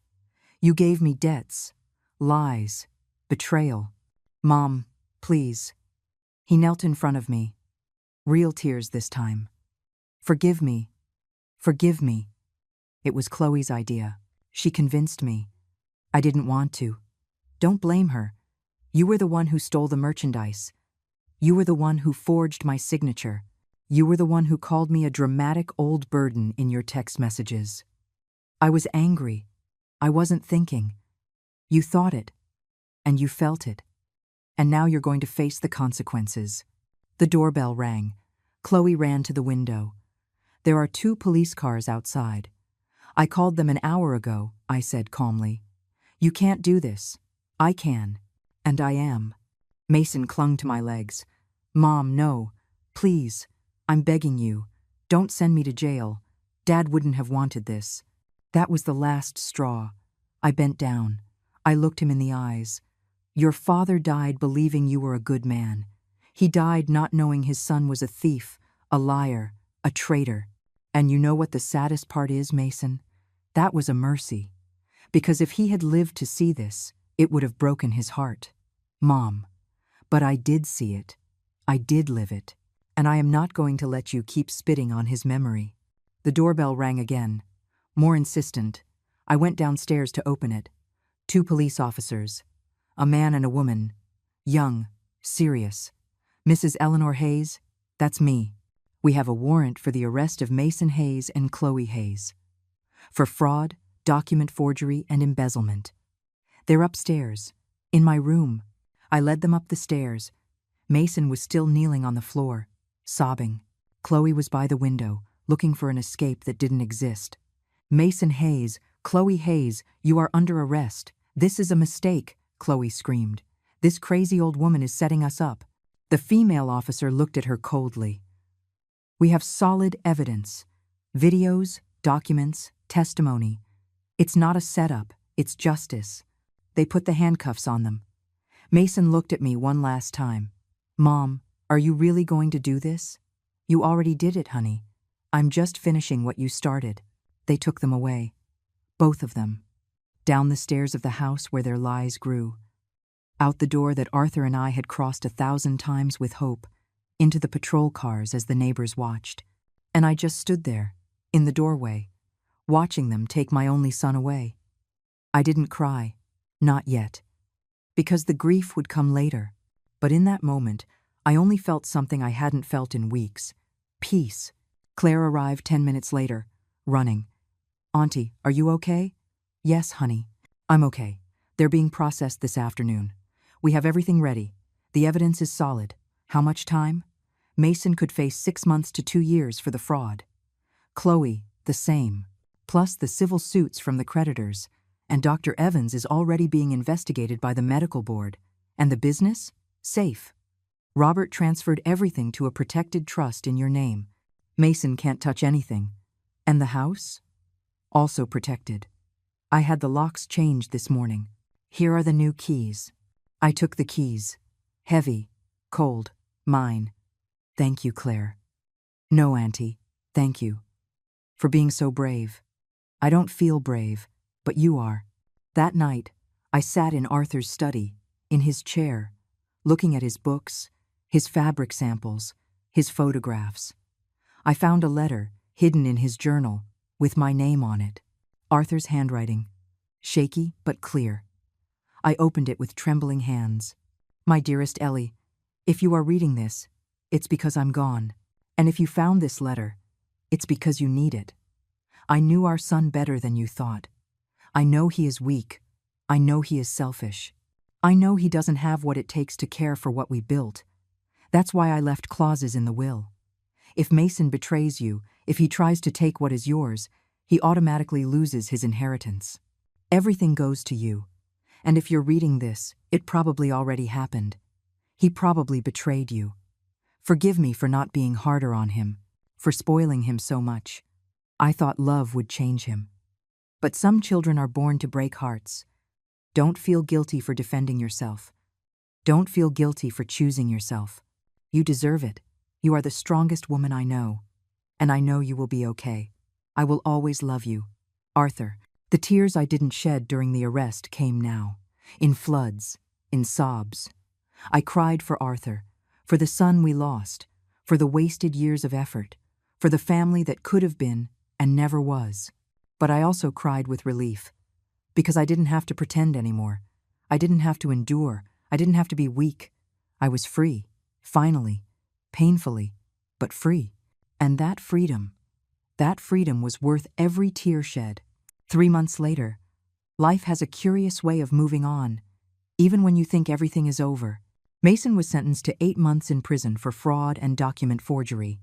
You gave me debts, lies, betrayal. Mom, please. He knelt in front of me. Real tears this time. Forgive me. Forgive me. It was Chloe's idea. She convinced me. I didn't want to. Don't blame her. You were the one who stole the merchandise. You were the one who forged my signature. You were the one who called me a dramatic old burden in your text messages. I was angry. I wasn't thinking. You thought it, and you felt it. And now you're going to face the consequences. The doorbell rang. Chloe ran to the window. There are 2 police cars outside. I called them an hour ago, I said calmly. You can't do this. I can. And I am. Mason clung to my legs. Mom, no. Please. I'm begging you. Don't send me to jail. Dad wouldn't have wanted this. That was the last straw. I bent down. I looked him in the eyes. Your father died believing you were a good man. He died not knowing his son was a thief, a liar, a traitor. And you know what the saddest part is, Mason? That was a mercy. Because if he had lived to see this, it would have broken his heart. Mom. But I did see it. I did live it. And I am not going to let you keep spitting on his memory. The doorbell rang again. More insistent. I went downstairs to open it. 2 police officers. A man and a woman. Young. Serious. Mrs. Eleanor Hayes? That's me. We have a warrant for the arrest of Mason Hayes and Chloe Hayes. For fraud, document forgery, and embezzlement. They're upstairs. In my room. I led them up the stairs. Mason was still kneeling on the floor, sobbing. Chloe was by the window, looking for an escape that didn't exist. Mason Hayes, Chloe Hayes, you are under arrest. This is a mistake, Chloe screamed. This crazy old woman is setting us up. The female officer looked at her coldly. We have solid evidence. Videos, documents, testimony. It's not a setup, it's justice. They put the handcuffs on them. Mason looked at me one last time. Mom, are you really going to do this? You already did it, honey. I'm just finishing what you started. They took them away. Both of them. Down the stairs of the house where their lies grew. Out the door that Arthur and I had crossed 1,000 times with hope. Into the patrol cars as the neighbors watched. And I just stood there, in the doorway, watching them take my only son away. I didn't cry. Not yet. Because the grief would come later. But in that moment, I only felt something I hadn't felt in weeks. Peace. Claire arrived 10 minutes later, running. Auntie, are you okay? Yes, honey. I'm okay. They're being processed this afternoon. We have everything ready. The evidence is solid. How much time? Mason could face 6 months to 2 years for the fraud. Chloe, the same. Plus the civil suits from the creditors. And Dr. Evans is already being investigated by the medical board. And the business? Safe. Robert transferred everything to a protected trust in your name. Mason can't touch anything. And the house? Also protected. I had the locks changed this morning. Here are the new keys. I took the keys. Heavy, cold, mine. Thank you, Claire. No, Auntie, thank you. For being so brave. I don't feel brave, but you are. That night, I sat in Arthur's study, in his chair, looking at his books, his fabric samples, his photographs. I found a letter, hidden in his journal, with my name on it. Arthur's handwriting, shaky but clear. I opened it with trembling hands. My dearest Ellie, if you are reading this, it's because I'm gone. And if you found this letter, it's because you need it. I knew our son better than you thought. I know he is weak. I know he is selfish. I know he doesn't have what it takes to care for what we built. That's why I left clauses in the will. If Mason betrays you, if he tries to take what is yours, he automatically loses his inheritance. Everything goes to you. And if you're reading this, it probably already happened. He probably betrayed you. Forgive me for not being harder on him, for spoiling him so much. I thought love would change him. But some children are born to break hearts. Don't feel guilty for defending yourself. Don't feel guilty for choosing yourself. You deserve it. You are the strongest woman I know. And I know you will be okay. I will always love you. Arthur. The tears I didn't shed during the arrest came now, in floods, in sobs. I cried for Arthur, for the son we lost, for the wasted years of effort, for the family that could have been and never was. But I also cried with relief, because I didn't have to pretend anymore. I didn't have to endure. I didn't have to be weak. I was free, finally, painfully, but free. And that freedom was worth every tear shed. 3 months later, life has a curious way of moving on, even when you think everything is over. Mason was sentenced to 8 months in prison for fraud and document forgery.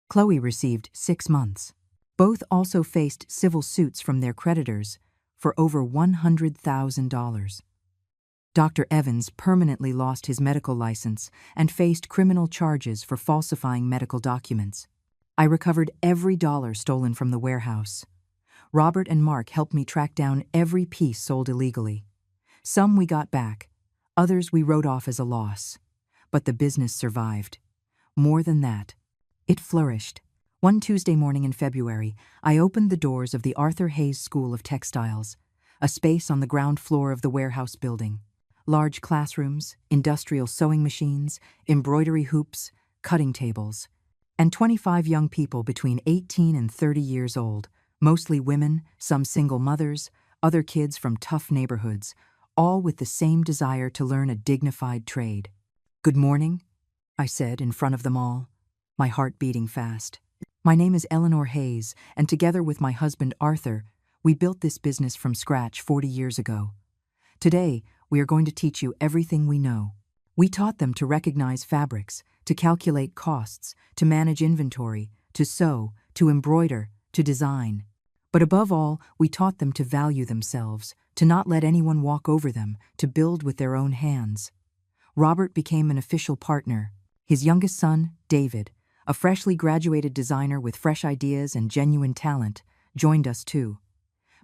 Chloe received 6 months. Both also faced civil suits from their creditors for over $100,000. Dr. Evans permanently lost his medical license and faced criminal charges for falsifying medical documents. I recovered every dollar stolen from the warehouse. Robert and Mark helped me track down every piece sold illegally. Some we got back, others we wrote off as a loss. But the business survived. More than that, it flourished. One Tuesday morning in February, I opened the doors of the Arthur Hayes School of Textiles, a space on the ground floor of the warehouse building. Large classrooms, industrial sewing machines, embroidery hoops, cutting tables, and 25 young people between 18 and 30 years old, mostly women, some single mothers, other kids from tough neighborhoods, all with the same desire to learn a dignified trade. "Good morning," I said in front of them all, my heart beating fast. "My name is Eleanor Hayes, and together with my husband Arthur, we built this business from scratch 40 years ago. Today, we are going to teach you everything we know. We taught them to recognize fabrics, to calculate costs, to manage inventory, to sew, to embroider, to design. But above all, we taught them to value themselves, to not let anyone walk over them, to build with their own hands." Robert became an official partner. His youngest son, David, a freshly graduated designer with fresh ideas and genuine talent, joined us too.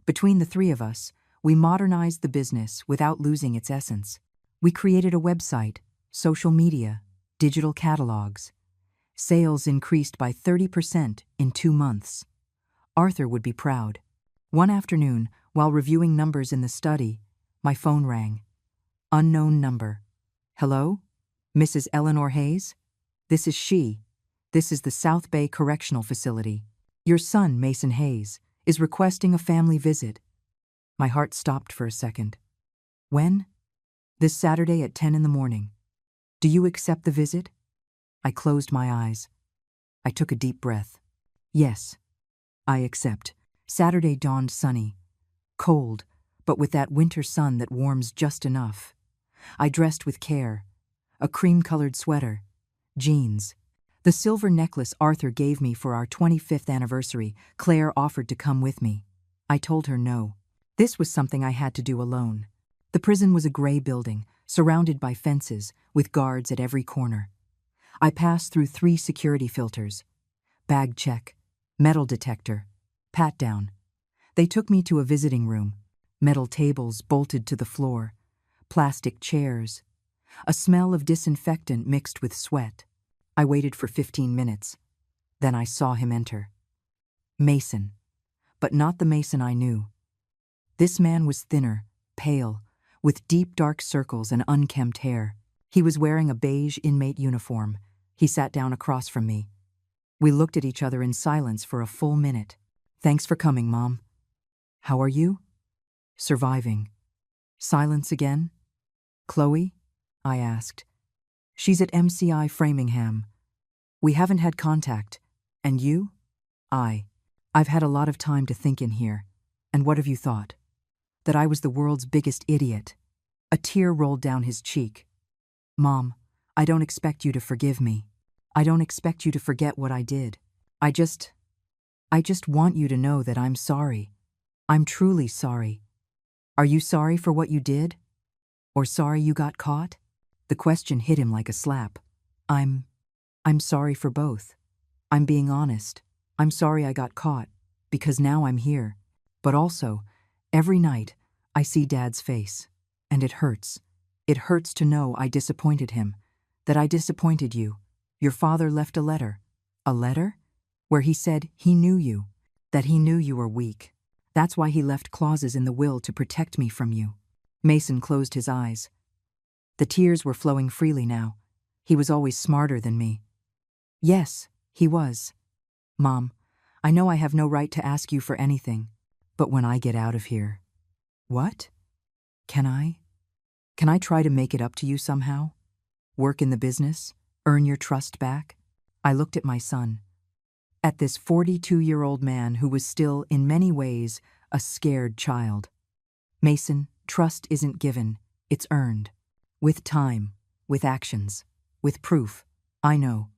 Between the three of us, we modernized the business without losing its essence. We created a website, social media, digital catalogs. Sales increased by 30% in 2 months. Arthur would be proud. One afternoon, while reviewing numbers in the study, my phone rang. Unknown number. "Hello? Mrs. Eleanor Hayes? This is she. This is the South Bay Correctional Facility. Your son, Mason Hayes, is requesting a family visit." My heart stopped for a second. "When?" "This Saturday at 10 in the morning. Do you accept the visit?" I closed my eyes. I took a deep breath. "Yes, I accept." Saturday dawned sunny. Cold, but with that winter sun that warms just enough. I dressed with care. A cream-colored sweater, jeans. The silver necklace Arthur gave me for our 25th anniversary, Claire offered to come with me. I told her no. This was something I had to do alone. The prison was a gray building, surrounded by fences, with guards at every corner. I passed through 3 security filters. Bag check, metal detector, pat-down. They took me to a visiting room, metal tables bolted to the floor, plastic chairs, a smell of disinfectant mixed with sweat. I waited for 15 minutes. Then I saw him enter. Mason, but not the Mason I knew. This man was thinner, pale, with deep dark circles and unkempt hair. He was wearing a beige inmate uniform. He sat down across from me. We looked at each other in silence for a full minute. "Thanks for coming, Mom." "How are you?" "Surviving." Silence again. "Chloe?" I asked. "She's at MCI Framingham. We haven't had contact. And you?" I've had a lot of time to think in here. And what have you thought?" "That I was the world's biggest idiot." A tear rolled down his cheek. "Mom, I don't expect you to forgive me. I don't expect you to forget what I did. I just want you to know that I'm sorry. I'm truly sorry. Are you sorry for what you did? Or sorry you got caught?" The question hit him like a slap. I'm sorry for both. I'm being honest. I'm sorry I got caught, because now I'm here. But also, every night, I see Dad's face, and it hurts. It hurts to know I disappointed him, that I disappointed you. Your father left a letter. A letter? Where he said he knew you, that he knew you were weak. That's why he left clauses in the will to protect me from you." Mason closed his eyes. The tears were flowing freely now. He was always smarter than me. "Yes, he was. Mom, I know I have no right to ask you for anything, but when I get out of here..." "What? Can I try to make it up to you somehow? Work in the business? Earn your trust back?" I looked at my son. at this 42-year-old man who was still, in many ways, a scared child. Mason, trust isn't given, it's earned. With time, with actions, with proof. I know.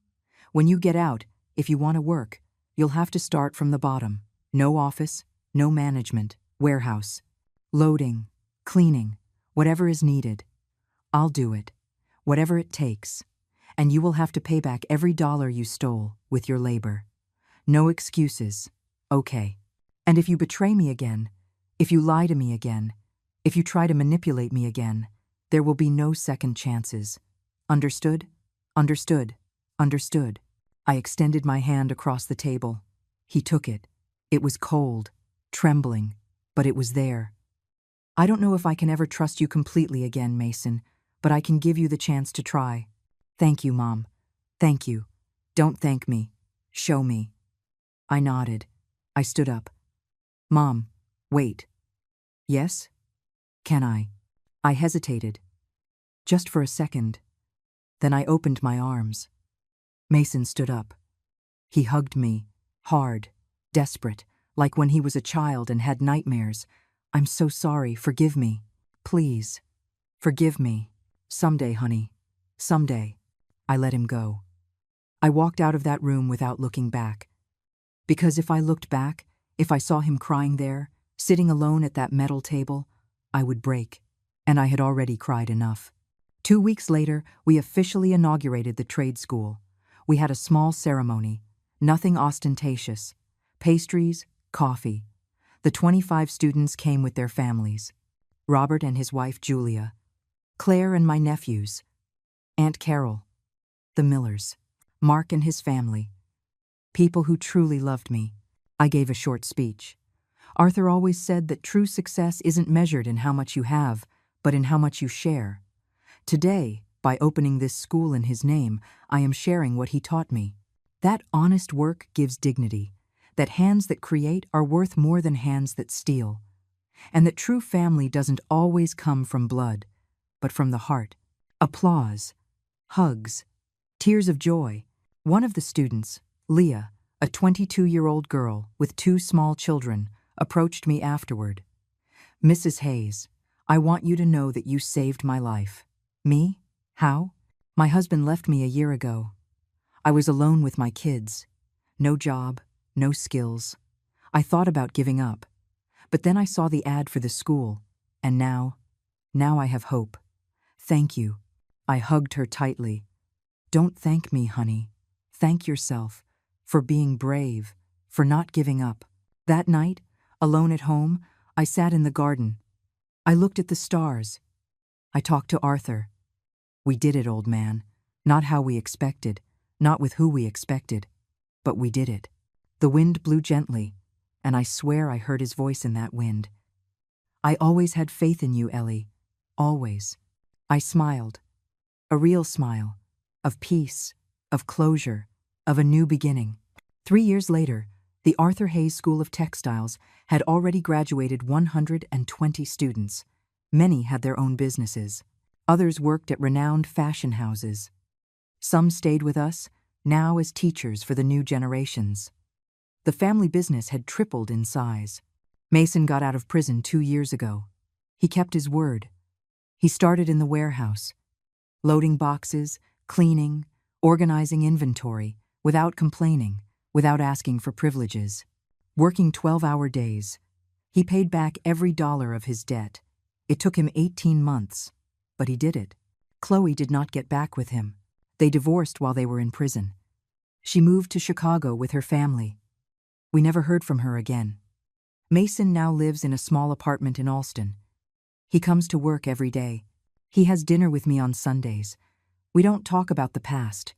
When you get out, if you want to work, you'll have to start from the bottom. No office, no management, warehouse. Loading, cleaning, whatever is needed. I'll do it, whatever it takes. And you will have to pay back every dollar you stole with your labor. No excuses. Okay. And if you betray me again, if you lie to me again, if you try to manipulate me again, there will be no second chances. Understood? Understood. Understood. I extended my hand across the table. He took it. It was cold, trembling, but it was there. I don't know if I can ever trust you completely again, Mason, but I can give you the chance to try. Thank you, Mom. Thank you. Don't thank me. Show me. I nodded. I stood up. Mom, wait. Yes? Can I? I hesitated. Just for a second. Then I opened my arms. Mason stood up. He hugged me, hard, desperate, like when he was a child and had nightmares. I'm so sorry, forgive me. Please. Forgive me. Someday, honey. Someday. I let him go. I walked out of that room without looking back. Because if I looked back, if I saw him crying there, sitting alone at that metal table, I would break. And I had already cried enough. 2 weeks later, we officially inaugurated the trade school. We had a small ceremony, nothing ostentatious. Pastries, coffee. The 25 students came with their families. Robert and his wife Julia. Claire and my nephews. Aunt Carol. The Millers. Mark and his family. People who truly loved me. I gave a short speech. Arthur always said that true success isn't measured in how much you have, but in how much you share. Today, by opening this school in his name, I am sharing what he taught me. That honest work gives dignity, that hands that create are worth more than hands that steal, and that true family doesn't always come from blood, but from the heart. Applause, hugs, tears of joy. One of the students, Leah, a 22-year-old girl with 2 small children, approached me afterward. Mrs. Hayes, I want you to know that you saved my life. Me? How? My husband left me a year ago. I was alone with my kids. No job, no skills. I thought about giving up. But then I saw the ad for the school, and now I have hope. Thank you. I hugged her tightly. Don't thank me, honey. Thank yourself for being brave, for not giving up. That night, alone at home, I sat in the garden. I looked at the stars. I talked to Arthur. We did it, old man. Not how we expected, not with who we expected, but we did it. The wind blew gently, and I swear I heard his voice in that wind. I always had faith in you, Ellie. Always. I smiled. A real smile. Of peace, of closure, of a new beginning. 3 years later, the Arthur Hayes School of Textiles had already graduated 120 students. Many had their own businesses. Others worked at renowned fashion houses. Some stayed with us, now as teachers for the new generations. The family business had tripled in size. Mason got out of prison 2 years ago. He kept his word. He started in the warehouse, loading boxes, cleaning, organizing inventory, without complaining, without asking for privileges. Working 12-hour days. He paid back every dollar of his debt. It took him 18 months, but he did it. Chloe did not get back with him. They divorced while they were in prison. She moved to Chicago with her family. We never heard from her again. Mason now lives in a small apartment in Alston. He comes to work every day. He has dinner with me on Sundays. We don't talk about the past,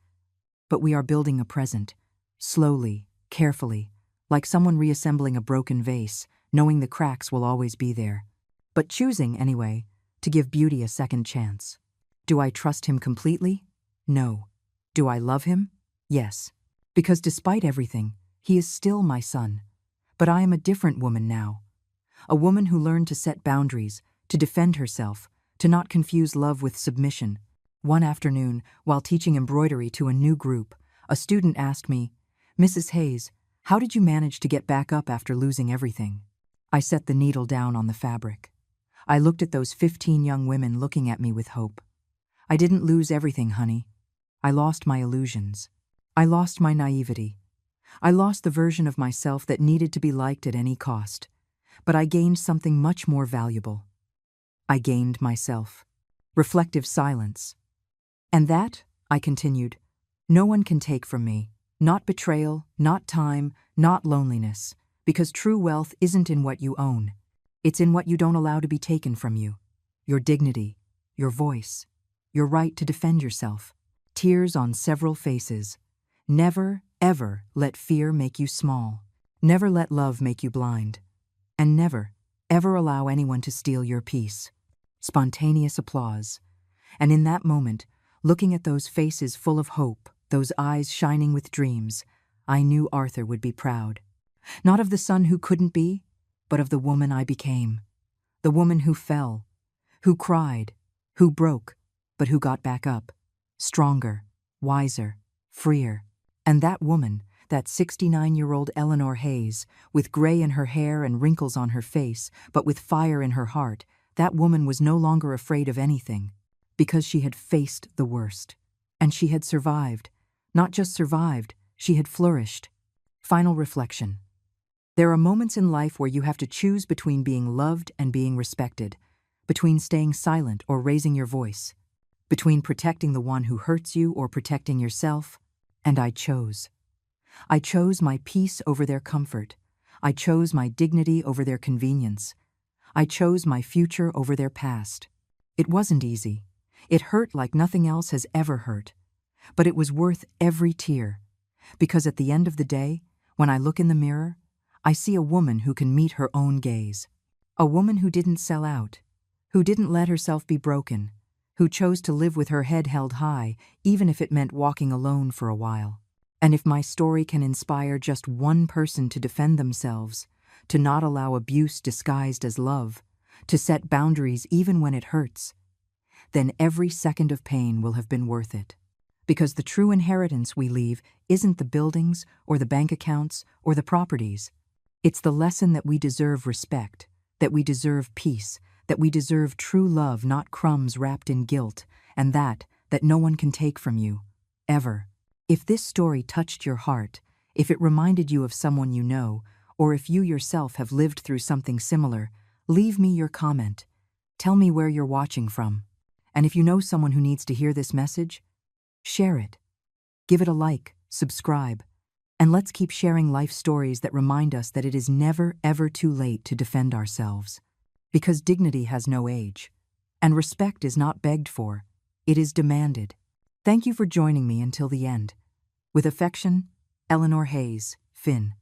but we are building a present, slowly, carefully, like someone reassembling a broken vase, knowing the cracks will always be there, but choosing, anyway, to give beauty a second chance. Do I trust him completely? No. Do I love him? Yes. Because despite everything, he is still my son. But I am a different woman now. A woman who learned to set boundaries, to defend herself, to not confuse love with submission. One afternoon, while teaching embroidery to a new group, a student asked me, "Mrs. Hayes, How did you manage to get back up after losing everything? I set the needle down on the fabric. I looked at those 15 young women looking at me with hope. I didn't lose everything, honey. I lost my illusions. I lost my naivety. I lost the version of myself that needed to be liked at any cost. But I gained something much more valuable. I gained myself. Reflective silence. And that, I continued, no one can take from me. Not betrayal, not time, not loneliness. Because true wealth isn't in what you own. It's in what you don't allow to be taken from you. Your dignity, your voice, your right to defend yourself. Tears on several faces. Never, ever let fear make you small. Never let love make you blind. And never, ever allow anyone to steal your peace. Spontaneous applause. And in that moment, looking at those faces full of hope, those eyes shining with dreams, I knew Arthur would be proud. Not of the son who couldn't be, but of the woman I became. The woman who fell, who cried, who broke, but who got back up. Stronger, wiser, freer. And that woman, that 69-year-old Eleanor Hayes, with gray in her hair and wrinkles on her face, but with fire in her heart, that woman was no longer afraid of anything, because she had faced the worst. And she had survived. Not just survived, she had flourished. Final reflection. There are moments in life where you have to choose between being loved and being respected, between staying silent or raising your voice, between protecting the one who hurts you or protecting yourself, and I chose. I chose my peace over their comfort. I chose my dignity over their convenience. I chose my future over their past. It wasn't easy. It hurt like nothing else has ever hurt. But it was worth every tear. Because at the end of the day, when I look in the mirror, I see a woman who can meet her own gaze. A woman who didn't sell out, who didn't let herself be broken, who chose to live with her head held high, even if it meant walking alone for a while. And if my story can inspire just one person to defend themselves, to not allow abuse disguised as love, to set boundaries even when it hurts, then every second of pain will have been worth it. Because the true inheritance we leave isn't the buildings or the bank accounts or the properties. It's the lesson that we deserve respect, that we deserve peace, that we deserve true love, not crumbs wrapped in guilt, and that no one can take from you, ever. If this story touched your heart, if it reminded you of someone you know, or if you yourself have lived through something similar, leave me your comment. Tell me where you're watching from. And if you know someone who needs to hear this message, share it. Give it a like, subscribe, and let's keep sharing life stories that remind us that it is never, ever too late to defend ourselves. Because dignity has no age, and respect is not begged for, it is demanded. Thank you for joining me until the end. With affection, Eleanor Hayes, Finn.